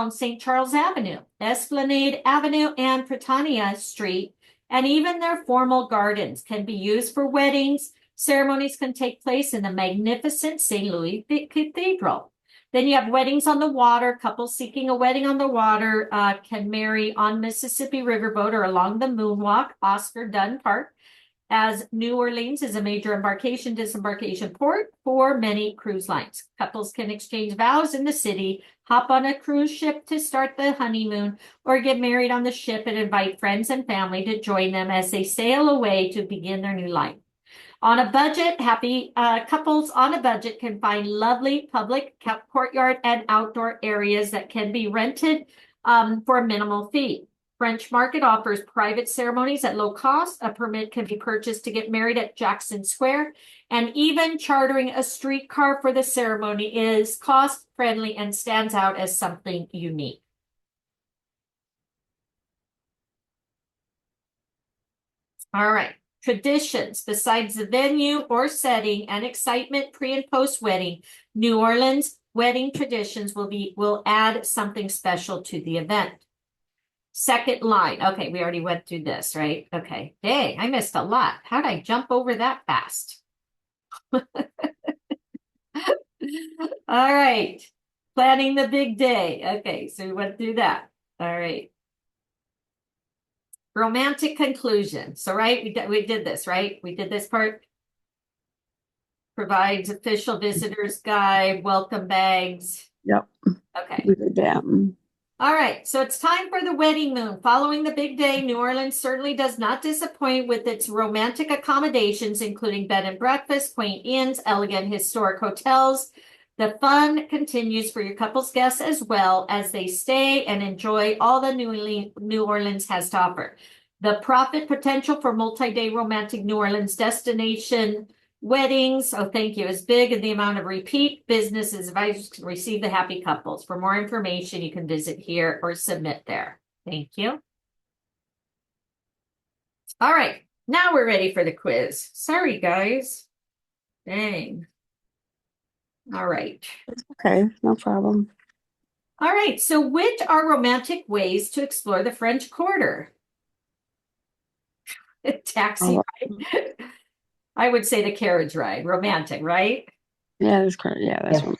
St. Charles Avenue, Esplanade Avenue, and Prytania Street, and even their formal gardens can be used for weddings. Ceremonies can take place in the magnificent St. Louis Cathedral. Then you have weddings on the water. Couples seeking a wedding on the water can marry on Mississippi Riverboat or along the Moonwalk, Oscar Dunn Park, as New Orleans is a major disembarkation port for many cruise lines. Couples can exchange vows in the city, hop on a cruise ship to start the honeymoon, or get married on the ship and invite friends and family to join them as they sail away to begin their new life. On a budget, happy couples on a budget can find lovely public courtyard and outdoor areas that can be rented for a minimal fee. French Market offers private ceremonies at low cost. A permit can be purchased to get married at Jackson Square, and even chartering a streetcar for the ceremony is cost-friendly and stands out as something unique. All right. Traditions. Besides the venue or setting and excitement pre and post wedding, New Orleans wedding traditions will add something special to the event. Second line. Okay, we already went through this, right? Okay. Dang, I missed a lot. How'd I jump over that fast? All right. Planning the big day. Okay, so we went through that. All right. Romantic conclusion. So, right, we did this, right? We did this part. Provides official visitors guide, welcome bags. Yep. Okay. We did that. All right. So it's time for the wedding moon. Following the big day, New Orleans certainly does not disappoint with its romantic accommodations, including bed and breakfast, quaint inns, elegant historic hotels. The fun continues for your couple's guests as well as they stay and enjoy all the New Orleans has to offer. The profit potential for multi-day romantic New Orleans destination weddings, oh, thank you, is big, and the amount of repeat business advisors can receive the happy couples. For more information, you can visit here or submit there. Thank you. All right, now we're ready for the quiz. Sorry, guys. Dang. All right. Okay, no problem. All right, so which are romantic ways to explore the French Quarter? Taxi ride. I would say the carriage ride. Romantic, right? Yeah, that's correct. Yeah, that's Yes.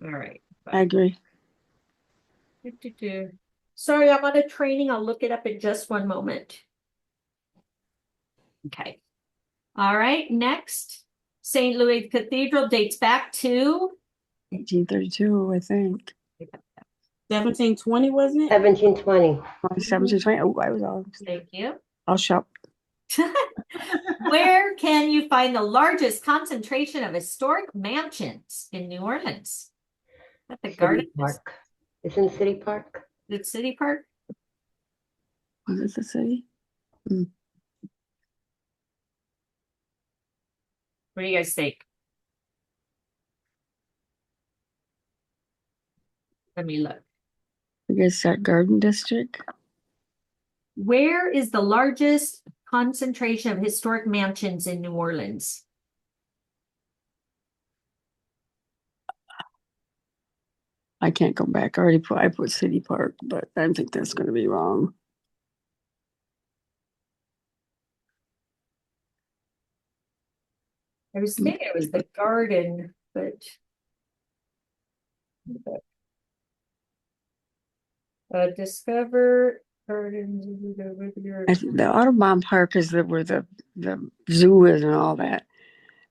All right. I agree. Sorry, I'm on a training. I'll look it up in just one moment. Okay. All right, next. St. Louis Cathedral dates back to 1832, I think. 1720, wasn't it? 1720. 1720. Oh, I was all. Thank you. I'll shop. Where can you find the largest concentration of historic mansions in New Orleans? At the City Garden Park. It's in City Park. the City Park? Was it the city? What do you guys think? Let me look. I guess that Garden District. Where is the largest concentration of historic mansions in New Orleans? I can't go back. I put City Park, but I think that's going to be wrong. I was thinking it was the Garden, but Discover Gardens. The Audubon Park is where the zoo is and all that.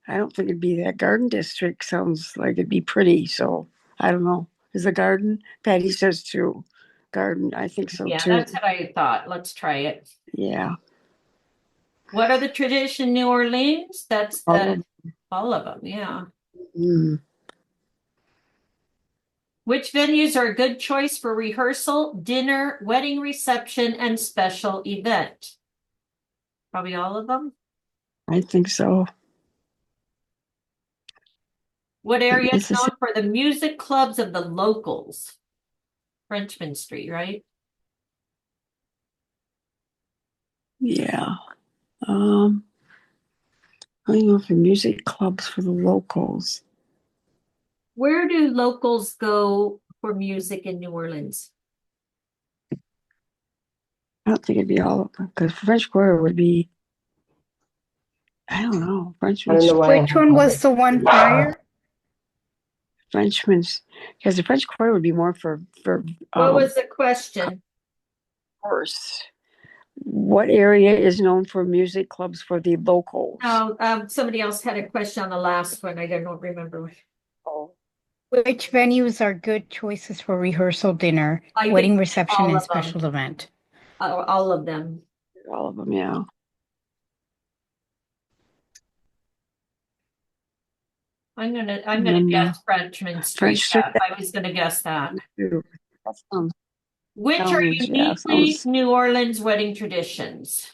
I don't think it'd be that. Garden District sounds like it'd be pretty, so I don't know. Is the garden? Patty says too. Garden, I think so Yeah, too. that's what I thought. Let's try it. Yeah. What are the tradition New Orleans? That's All of all of them. Yeah. Mm. Which venues are a good choice for rehearsal, dinner, wedding reception, and special event? Probably all of them. I think so. What area is It's the known for the music clubs of the locals? Frenchman Street, right? Yeah. Um, I know for music clubs for the locals. Where do locals go for music in New Orleans? I don't think it'd be all of them because French Quarter would be. I don't know. I don't know why. Which one was the one prior? Frenchman's because the French Quarter would be more for What was the question? course. What area is known for music clubs for the locals? Oh, somebody else had a question on the last one. I don't remember. Oh, Which venues are good choices for rehearsal, dinner, I think wedding reception, all and of them. special event? All of them. all of them, yeah. I'm gonna Then, guess Frenchman Street. French Street. Yeah, I was gonna guess that. That sounds, Which are Sounds- yeah, uniquely sounds- New Orleans wedding traditions?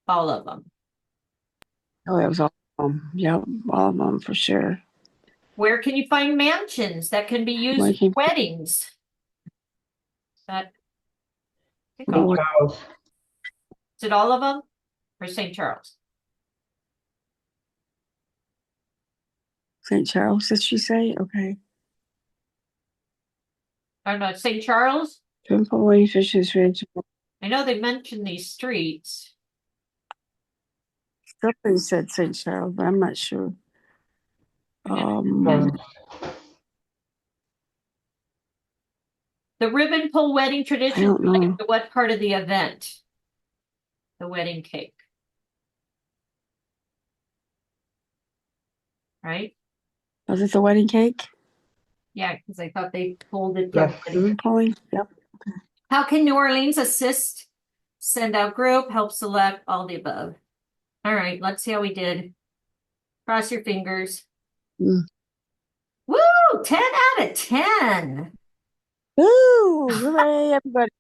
All of them. oh, that was all of them. Yeah, all of them for sure. Where can you find mansions that can be used Where for can- weddings? That, I think Oh, all, Charles. is it all of them or St. Charles? St. Charles, did she say? Okay. I don't know, St. Charles? Temple Way Fishes Ridge. I know they mentioned these streets. Somebody said St. Charles, but I'm not sure. Yeah. The ribbon pull wedding I tradition, don't know. like what part of the event? The wedding cake. Right? Was it the wedding cake? Yeah, because I thought they pulled it from Yes. wedding. Ribbon pulling? Yep. How can New Orleans assist, send out group, help select, all the above? All right, let's see how we did. Cross your fingers. Mm. Woo! 10 out of 10. Woo! Hooray, everybody.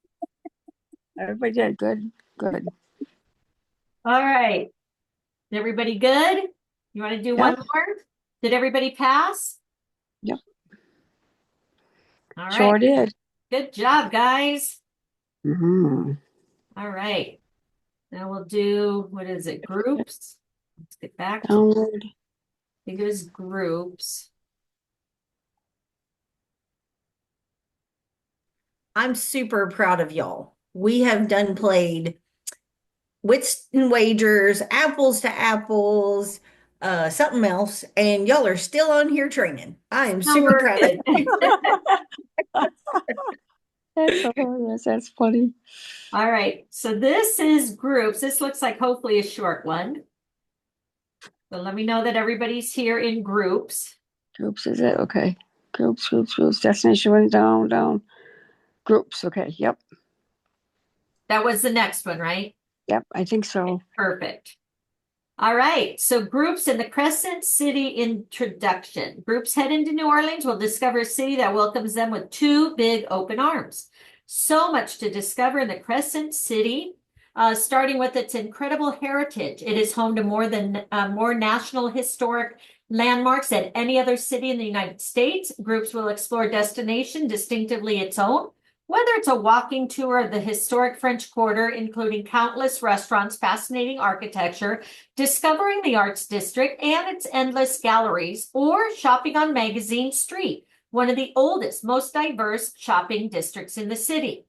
Everybody did good. Good. All right. Everybody good? You want to do one Yep. more? Did everybody pass? Yep. All right. Sure did. Good job, guys. Mm-hmm. All right. Now we'll do, what is it, groups? Let's get back to, I Downward. think it was groups. I'm super proud of y'all. We have done played wits and wagers, apples to apples, something else, and y'all are still on here training. I am super proud of you. That's hilarious. That's funny. All right, so this is groups. This looks like hopefully a short one. So let me know that everybody's here in groups. Groups, is it? Okay. Groups. Destination went down. Groups. Okay. Yep. That was the next one, right? Yep. I think so. Perfect. All right, so groups in the Crescent City introduction. Groups head into New Orleans will discover a city that welcomes them with two big open arms. So much to discover in the Crescent City, starting with its incredible heritage. It is home to more national historic landmarks than any other city in the United States. Groups will explore a destination distinctively its own. Whether it's a walking tour of the historic French Quarter, including countless restaurants, fascinating architecture, discovering the Arts District and its endless galleries, or shopping on Magazine Street, one of the oldest, most diverse shopping districts in the city.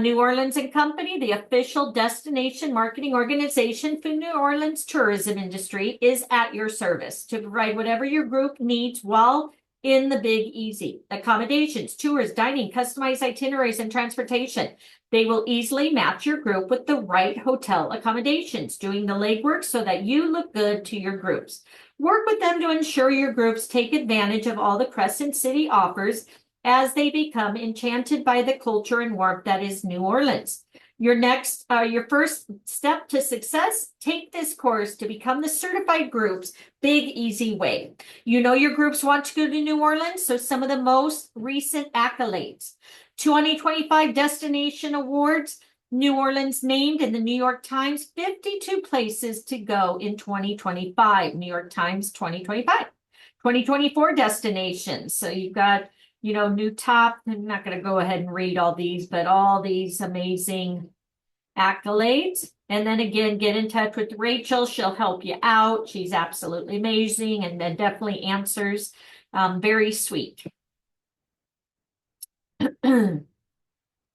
New Orleans and Company, the official destination marketing organization for New Orleans tourism industry, is at your service to provide whatever your group needs while in the Big Easy. Accommodations, tours, dining, customized itineraries, and transportation. They will easily match your group with the right hotel accommodations, doing the legwork so that you look good to your groups. Work with them to ensure your groups take advantage of all the Crescent City offers as they become enchanted by the culture and warmth that is New Orleans. Your first step to success, take this course to become the certified group's big, easy way. You know your groups want to go to New Orleans, so some of the most recent accolades. 2025 Destination Awards, New Orleans named in the New York Times 52 places to go in 2025. New York Times 2025. 2024 destinations. So you've got, new top. I'm not going to go ahead and read all these, but all these amazing accolades. And then again, get in touch with Rachel. She'll help you out. She's absolutely amazing and then definitely answers. Very sweet.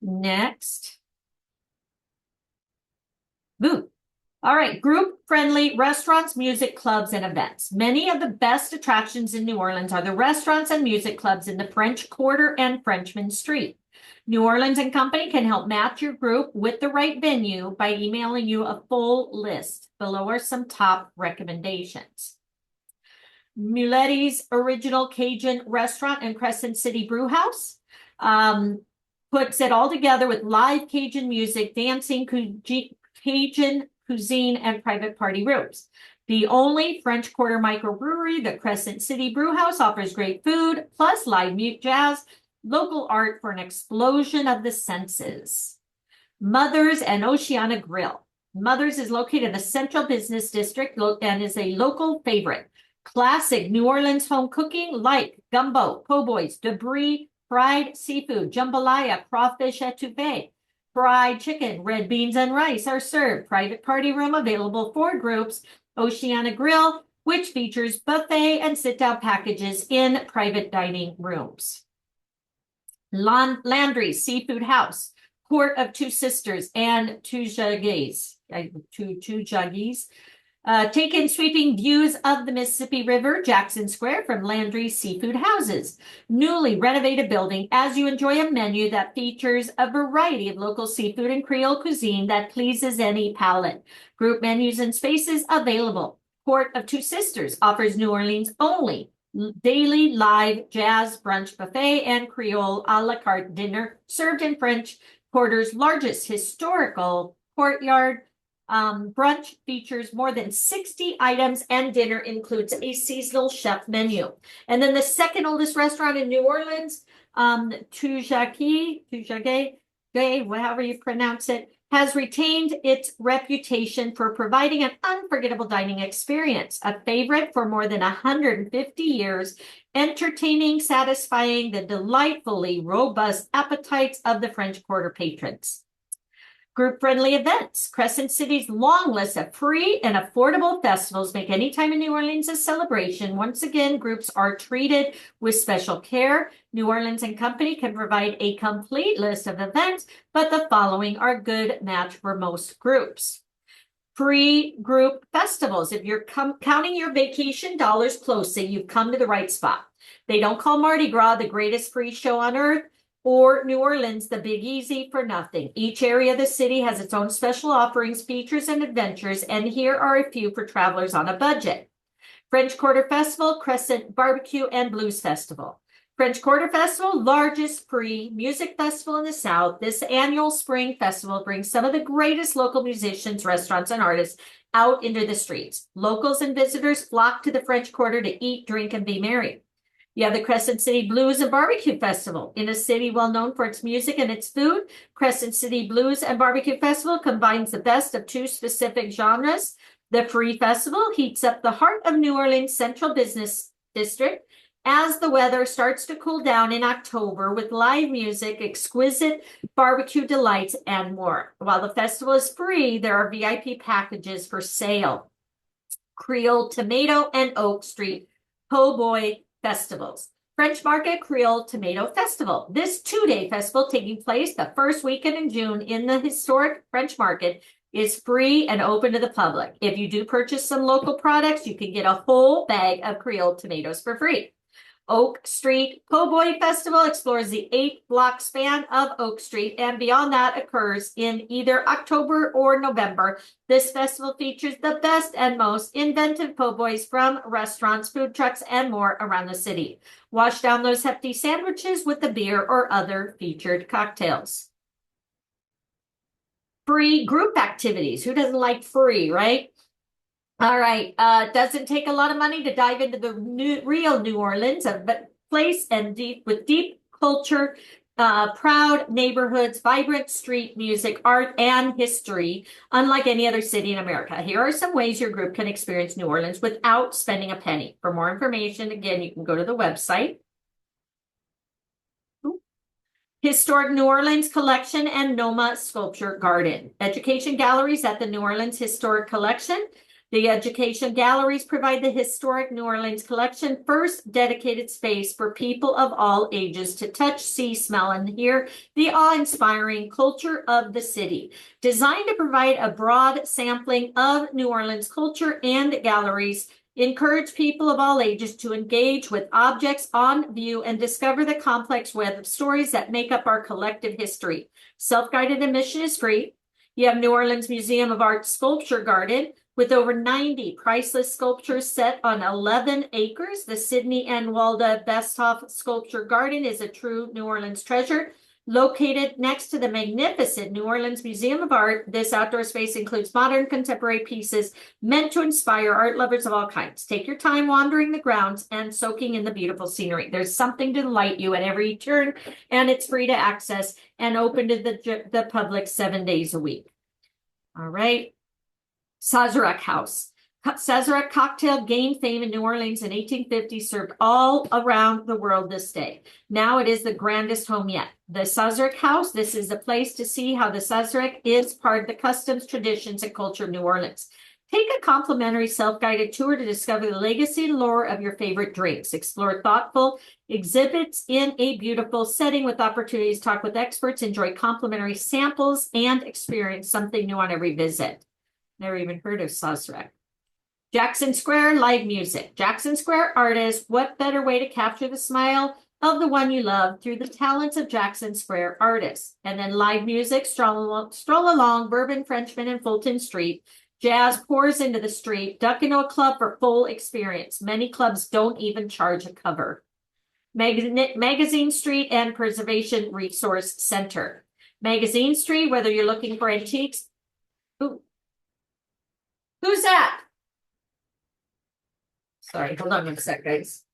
Next. Boo. All right, group-friendly restaurants, music clubs, and events. Many of the best attractions in New Orleans are the restaurants and music clubs in the French Quarter and Frenchman Street. New Orleans and Company can help match your group with the right venue by emailing you a full list. Below are some top recommendations. Muletti's Original Cajun Restaurant and Crescent City Brew House puts it all together with live Cajun music, dancing, Cajun cuisine, and private party rooms. The only French Quarter microbrewery, the Crescent City Brew House, offers great food, plus live mute jazz, local art for an explosion of the senses. Mother's and Oceana Grill. Mother's is located in the Central Business District and is a local favorite. Classic New Orleans home cooking like gumbo, po' boys, debris, fried seafood, jambalaya, crawfish etouffee, fried chicken, red beans, and rice are served. Private party room available for groups. Oceana Grill, which features buffet and sit-down packages in private dining rooms. Landry's Seafood House, Court of Two Sisters, and Two Juggies. Take in sweeping views of the Mississippi River, Jackson Square from Landry's Seafood Houses. Newly renovated building as you enjoy a menu that features a variety of local seafood and Creole cuisine that pleases any palate. Group menus and spaces available. Court of Two Sisters offers New Orleans only daily live jazz brunch buffet and Creole a la carte dinner served in French Quarter's largest historical courtyard. Brunch features more than 60 items and dinner includes a seasonal chef menu. And then the second oldest restaurant in New Orleans, Tujage, however you pronounce it, has retained its reputation for providing an unforgettable dining experience, a favorite for more than 150 years, entertaining, satisfying the delightfully robust appetites of the French Quarter patrons. Group-friendly events. Crescent City's long list of free and affordable festivals make any time in New Orleans a celebration. Once again, groups are treated with special care. New Orleans and Company can provide a complete list of events, but the following are a good match for most groups. Free group festivals. If you're counting your vacation dollars closely, you've come to the right spot. They don't call Mardi Gras the greatest free show on earth, or New Orleans, the Big Easy for nothing. Each area of the city has its own special offerings, features, and adventures, and here are a few for travelers on a budget. French Quarter Festival, Crescent Barbecue, and Blues Festival. French Quarter Festival, largest free music festival in the South. This annual spring festival brings some of the greatest local musicians, restaurants, and artists out into the streets. Locals and visitors flock to the French Quarter to eat, drink, and be merry. You have the Crescent City Blues and Barbecue Festival. In a city well known for its music and its food, Crescent City Blues and Barbecue Festival combines the best of two specific genres. The free festival heats up the heart of New Orleans' Central Business District as the weather starts to cool down in October with live music, exquisite barbecue delights, and more. While the festival is free, there are VIP packages for sale. Creole Tomato and Oak Street Po' Boy Festivals. French Market Creole Tomato Festival. This two-day festival taking place the first weekend in June in the historic French Market is free and open to the public. If you do purchase some local products, you can get a whole bag of Creole tomatoes for free. Oak Street Po' Boy Festival explores the 8-block span of Oak Street, and beyond that occurs in either October or November. This festival features the best and most inventive po' boys from restaurants, food trucks, and more around the city. Wash down those hefty sandwiches with the beer or other featured cocktails. Free group activities. Who doesn't like free, right? All right. Doesn't take a lot of money to dive into the real New Orleans, a place and with deep culture, proud neighborhoods, vibrant street music, art, and history, unlike any other city in America. Here are some ways your group can experience New Orleans without spending a penny. For more information, again, you can go to the website. Historic New Orleans Collection and NOMA Sculpture Garden. Education galleries at the New Orleans Historic Collection. The education galleries provide the historic New Orleans collection first dedicated space for people of all ages to touch, see, smell, and hear the awe-inspiring culture of the city. Designed to provide a broad sampling of New Orleans culture, and galleries encourage people of all ages to engage with objects on view and discover the complex web of stories that make up our collective history. Self-guided admission is free. You have New Orleans Museum of Art Sculpture Garden with over 90 priceless sculptures set on 11 acres. The Sidney and Walda Besthoff Sculpture Garden is a true New Orleans treasure. Located next to the magnificent New Orleans Museum of Art, this outdoor space includes modern contemporary pieces meant to inspire art lovers of all kinds. Take your time wandering the grounds and soaking in the beautiful scenery. There's something to delight you at every turn, and it's free to access and open to the public 7 days a week. All right. Sazerac House. Sazerac cocktail gained fame in New Orleans in 1850, served all around the world this day. Now it is the grandest home yet. The Sazerac House, this is the place to see how the Sazerac is part of the customs, traditions, and culture of New Orleans. Take a complimentary self-guided tour to discover the legacy and lore of your favorite drinks. Explore thoughtful exhibits in a beautiful setting with opportunities to talk with experts, enjoy complimentary samples, and experience something new on every visit. Never even heard of Sazerac. Jackson Square live music. Jackson Square artists, what better way to capture the smile of the one you love through the talents of Jackson Square artists. And then live music, stroll along Bourbon, Frenchman, and Fulton Street. Jazz pours into the street. Duck into a club for full experience. Many clubs don't even charge a cover. Magazine Street and Preservation Resource Center. Magazine Street, whether you're looking for antiques. Who's that? Sorry, hold on one sec, guys.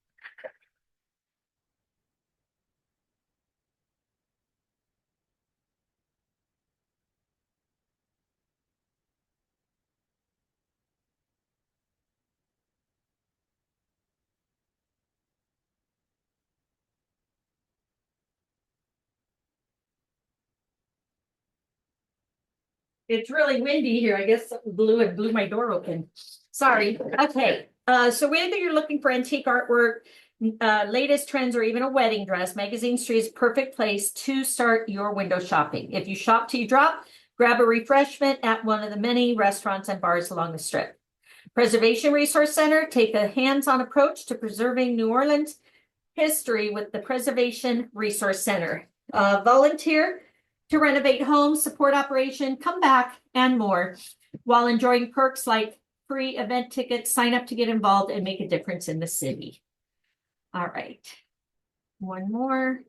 It's really windy here. I guess something blew my door open. Sorry. Okay. So whether you're looking for antique artwork, latest trends, or even a wedding dress, Magazine Street is a perfect place to start your window shopping. If you shop till you drop, grab a refreshment at one of the many restaurants and bars along the strip. Preservation Resource Center, take a hands-on approach to preserving New Orleans history with the Preservation Resource Center. Volunteer to renovate homes, support operation, come back, and more, while enjoying perks like free event tickets, sign up to get involved, and make a difference in the city. All right. One more.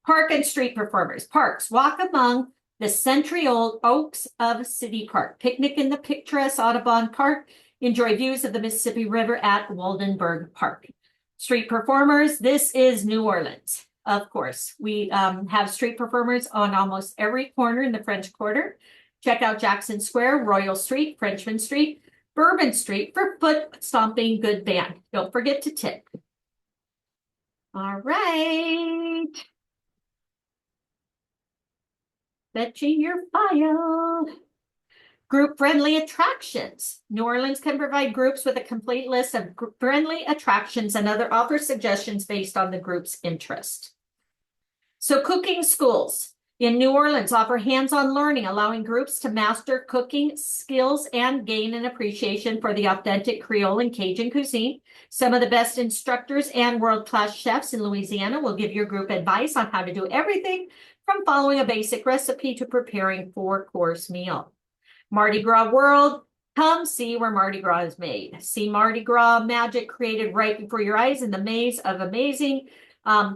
Park and street performers. Parks. Walk among the century-old oaks of City Park. Picnic in the picturesque Audubon Park. Enjoy views of the Mississippi River at Waldenburg Park. Street performers. This is New Orleans. Of course, we have street performers on almost every corner in the French Quarter. Check out Jackson Square, Royal Street, Frenchman Street, Bourbon Street for foot stomping good band. Don't forget to tip. All right. Fetching your file. Group-friendly attractions. New Orleans can provide groups with a complete list of friendly attractions and other offer suggestions based on the group's interest. So cooking schools in New Orleans offer hands-on learning, allowing groups to master cooking skills and gain an appreciation for the authentic Creole and Cajun cuisine. Some of the best instructors and world-class chefs in Louisiana will give your group advice on how to do everything from following a basic recipe to preparing a 4-course meal. Mardi Gras World, come see where Mardi Gras is made. See Mardi Gras magic created right before your eyes in the maze of amazing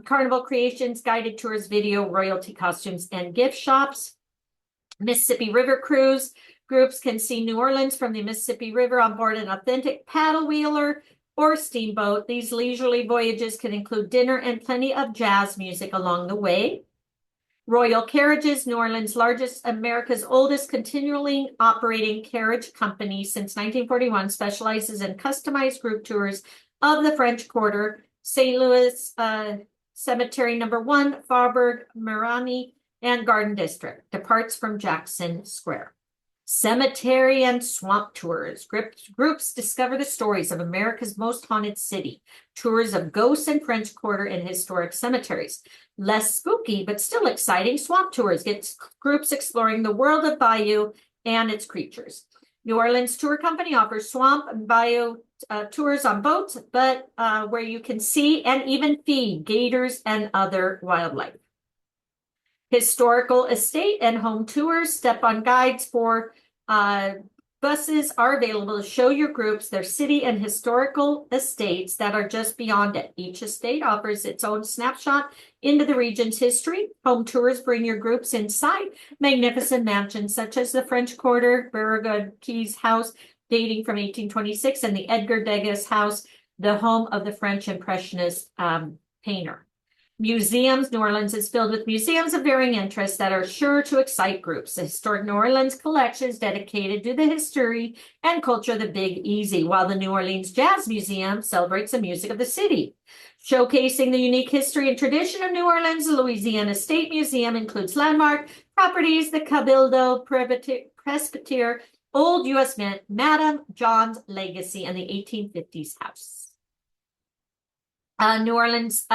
carnival creations, guided tours, video, royalty costumes, and gift shops. Mississippi River Cruise. Groups can see New Orleans from the Mississippi River on board an authentic paddle wheeler or steamboat. These leisurely voyages can include dinner and plenty of jazz music along the way. Royal Carriages, New Orleans' largest, America's oldest continually operating carriage company since 1941, specializes in customized group tours of the French Quarter, St. Louis Cemetery No. 1, Faubourg Marigny, and Garden District. Departs from Jackson Square. Cemetery and swamp tours. Groups discover the stories of America's most haunted city. Tours of ghosts and French Quarter and historic cemeteries. Less spooky, but still exciting swamp tours. Gets groups exploring the world of Bayou and its creatures. New Orleans Tour Company offers swamp and bayou tours on boats, but where you can see and even feed gators and other wildlife. Historical estate and home tours, step-on guides for buses are available to show your groups their city and historical estates that are just beyond it. Each estate offers its own snapshot into the region's history. Home tours bring your groups inside magnificent mansions such as the French Quarter, Barragan Keys House, dating from 1826, and the Edgar Degas House, the home of the French Impressionist painter. Museums. New Orleans is filled with museums of varying interests that are sure to excite groups. The Historic New Orleans collection is dedicated to the history and culture of the Big Easy, while the New Orleans Jazz Museum celebrates the music of the city. Showcasing the unique history and tradition of New Orleans, the Louisiana State Museum includes landmark properties, the Cabildo Presbytere, Old U.S. Mint, Madame John's Legacy, and the 1850s house. New Orleans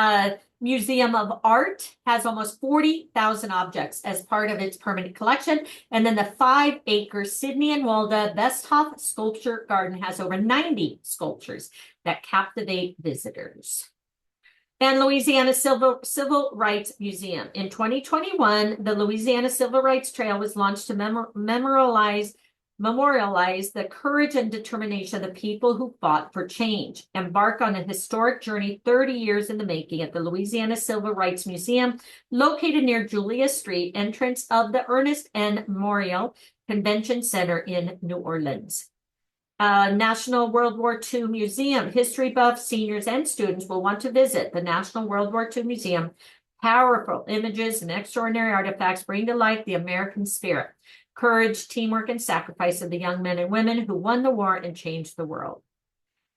Museum of Art has almost 40,000 objects as part of its permanent collection. And then the 5-acre Sidney and Walda Besthoff Sculpture Garden has over 90 sculptures that captivate visitors. And Louisiana Civil Rights Museum. In 2021, the Louisiana Civil Rights Trail was launched to memorialize the courage and determination of the people who fought for change. Embark on a historic journey 30 years in the making at the Louisiana Civil Rights Museum, located near Julia Street, entrance of the Ernest N. Memorial Convention Center in New Orleans. National World War II Museum. History buffs, seniors, and students will want to visit the National World War II Museum. Powerful images and extraordinary artifacts bring to life the American spirit, courage, teamwork, and sacrifice of the young men and women who won the war and changed the world.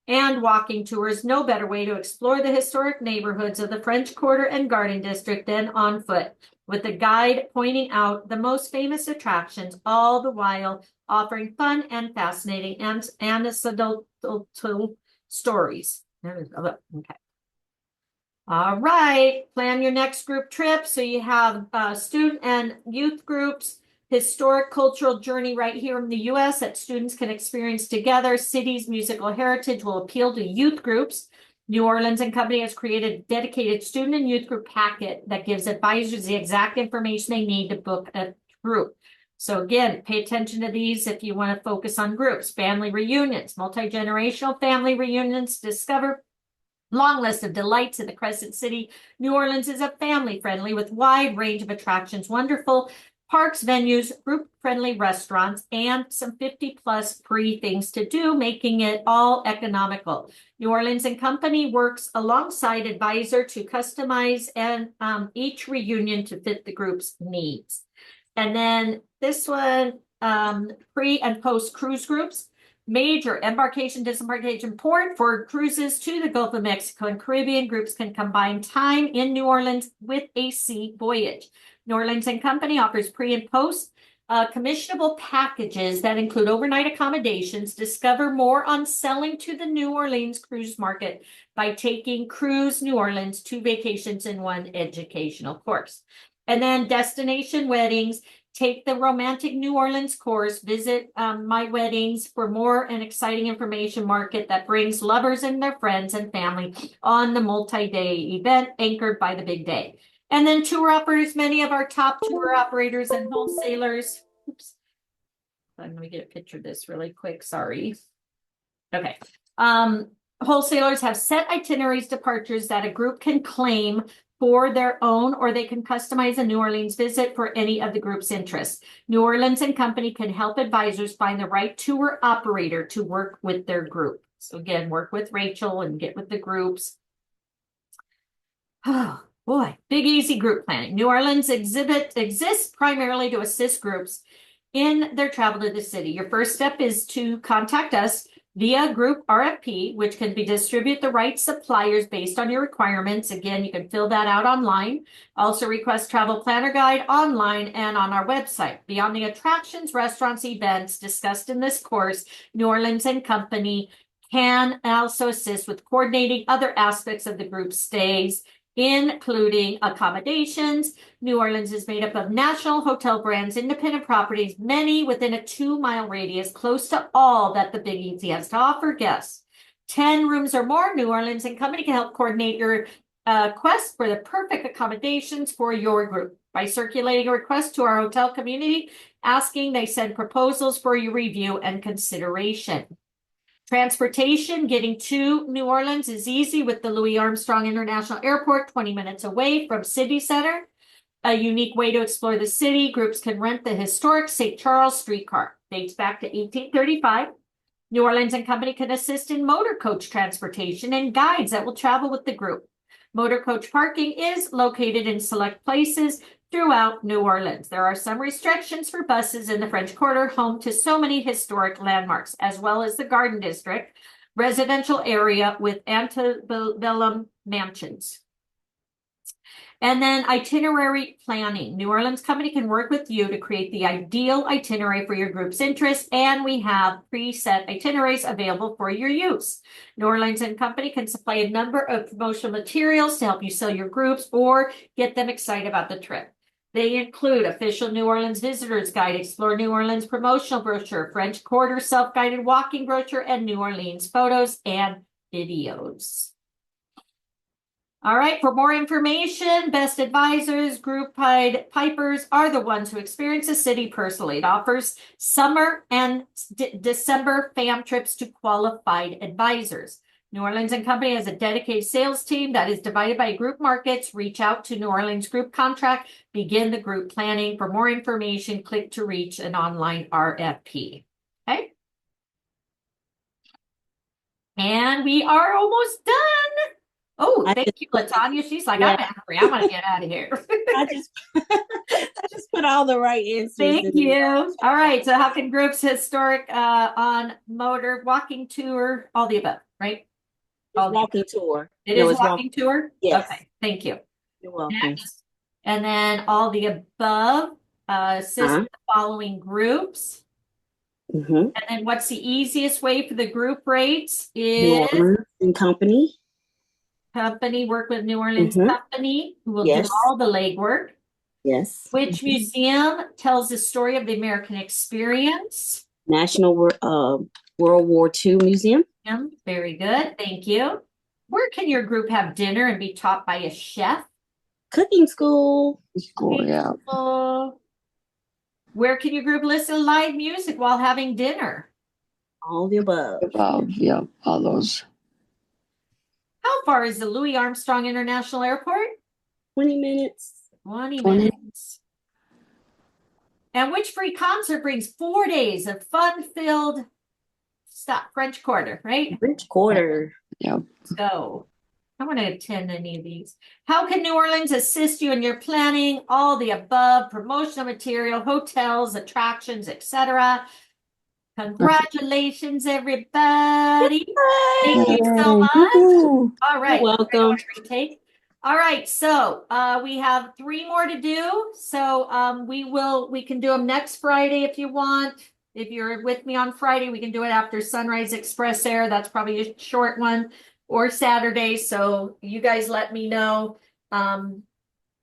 And walking tours. No better way to explore the historic neighborhoods of the French Quarter and Garden District than on foot, with a guide pointing out the most famous attractions, all the while offering fun and fascinating anecdotal stories. Okay. All right, plan your next group trip. So you have student and youth groups, historic cultural journey right here in the U.S. that students can experience together. City's musical heritage will appeal to youth groups. New Orleans and Company has created a dedicated student and youth group packet that gives advisors the exact information they need to book a group. So again, pay attention to these if you want to focus on groups. Family reunions, multi-generational family reunions, discover long list of delights in the Crescent City. New Orleans is a family-friendly with wide range of attractions, wonderful parks, venues, group-friendly restaurants, and some 50-plus free things to do, making it all economical. New Orleans and Company works alongside advisor to customize and each reunion to fit the group's needs. And then this one, pre and post cruise groups. Major embarkation, disembarkation port for cruises to the Gulf of Mexico and Caribbean. Groups can combine time in New Orleans with a sea voyage. New Orleans and Company offers pre and post commissionable packages that include overnight accommodations. Discover more on selling to the New Orleans cruise market by taking Cruise New Orleans, 2 vacations in 1 educational course. And then destination weddings. Take the Romantic New Orleans course. Visit My Weddings for more and exciting information market that brings lovers and their friends and family on the multi-day event anchored by the big day. And then tour operators, many of our top tour operators and wholesalers. Oops. Let me get a picture of this really quick. Sorry. Okay. Wholesalers have set itineraries, departures that a group can claim for their own, or they can customize a New Orleans visit for any of the group's interests. New Orleans and Company can help advisors find the right tour operator to work with their group. So again, work with Rachel and get with the groups. Oh boy, big easy group planning. New Orleans exists primarily to assist groups in their travel to the city. Your first step is to contact us via group RFP, which can be distribute the right suppliers based on your requirements. Again, you can fill that out online. Also request travel planner guide online and on our website. Beyond the attractions, restaurants, events discussed in this course, New Orleans and Company can also assist with coordinating other aspects of the group stays, including accommodations. New Orleans is made up of national hotel brands, independent properties, many within a 2-mile radius, close to all that the Big Easy has to offer guests. 10 rooms or more, New Orleans and Company can help coordinate your quest for the perfect accommodations for your group. By circulating a request to our hotel community, asking, they send proposals for your review and consideration. Transportation, getting to New Orleans is easy with the Louis Armstrong International Airport, 20 minutes away from City Center. A unique way to explore the city, groups can rent the historic St. Charles streetcar. Dates back to 1835. New Orleans and Company can assist in motor coach transportation and guides that will travel with the group. Motor coach parking is located in select places throughout New Orleans. There are some restrictions for buses in the French Quarter, home to so many historic landmarks, as well as the Garden District, residential area with antebellum mansions. And then itinerary planning. New Orleans Company can work with you to create the ideal itinerary for your group's interests, and we have preset itineraries available for your use. New Orleans and Company can supply a number of promotional materials to help you sell your groups or get them excited about the trip. They include official New Orleans Visitors Guide, Explore New Orleans promotional brochure, French Quarter self-guided walking brochure, and New Orleans photos and videos. All right, for more information, best advisors, group Pied Pipers are the ones who experience the city personally. It offers summer and December fam trips to qualified advisors. New Orleans and Company has a dedicated sales team that is divided by group markets. Reach out to New Orleans Group Contract, begin the group planning. For more information, click to reach an online RFP. Okay. And we are almost done. Oh, thank you, Latanya. She's like, Yeah. I'm hungry. I want to get out of here. I just put all the right answers. Thank you. All right. So how can groups historic on motor walking tour, all the above, right? It's walking tour. It is walking tour? Yes. Okay. Thank you. You're welcome. Next. And then all the above assist the following groups. And then what's the easiest way for the group rates is New Orleans and Company. Work with New Orleans Company, who will do all the legwork. Yes. Which museum tells the story of the American experience? National World War II Museum. Very good. Thank you. Where can your group have dinner and be taught by a chef? Cooking school. Yeah. Where can your group listen to live music while having dinner? All the above. Yeah, all those. How far is the Louis Armstrong International Airport? 20 minutes. 20 minutes. And which free concert brings 4 days of fun-filled stuff? French Quarter, right? French Quarter. Yep. So I want to attend any of these. How can New Orleans assist you in your planning? All the above, promotional material, hotels, attractions, etc. Congratulations, everybody. Thank you so much. All right. You're welcome. All right. So we have 3 more to do. So we can do them next Friday if you want. If you're with me on Friday, we can do it after Sunrise Express Air. That's probably a short one, or Saturday. So you guys let me know.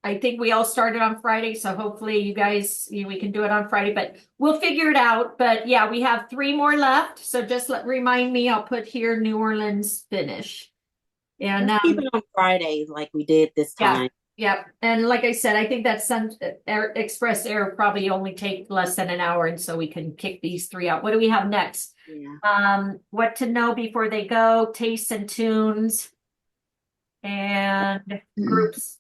I think we all started on Friday, so hopefully you guys, we can do it on Friday, but we'll figure it out. But yeah, we have 3 more left. So just remind me, I'll put here New Orleans finish. And Let's keep it on Friday like we did this time. Yeah. And like I said, I think that Express Air probably only take less than an hour, and so we can kick these 3 out. What do we have next? Yeah. What to know before they go, tastes and tunes, and groups.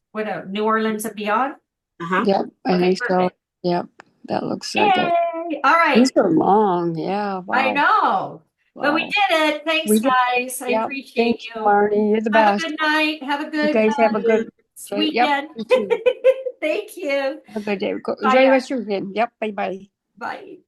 New Orleans and beyond? Uh-huh. Yep, I Okay, think so. perfect. Yep, that looks Yay! like it. All right. These are long. Yeah, I wow. know. But we Wow. did it. Thanks, We did. guys. I Yep. appreciate Thank you, you. Marnie. You're the Have a best. good night. Have a You good guys have a good day. Yep. weekend. You too. Thank you. Have a good day. Bye, Enjoy the guys. rest of your weekend. Yep. Bye bye. Bye.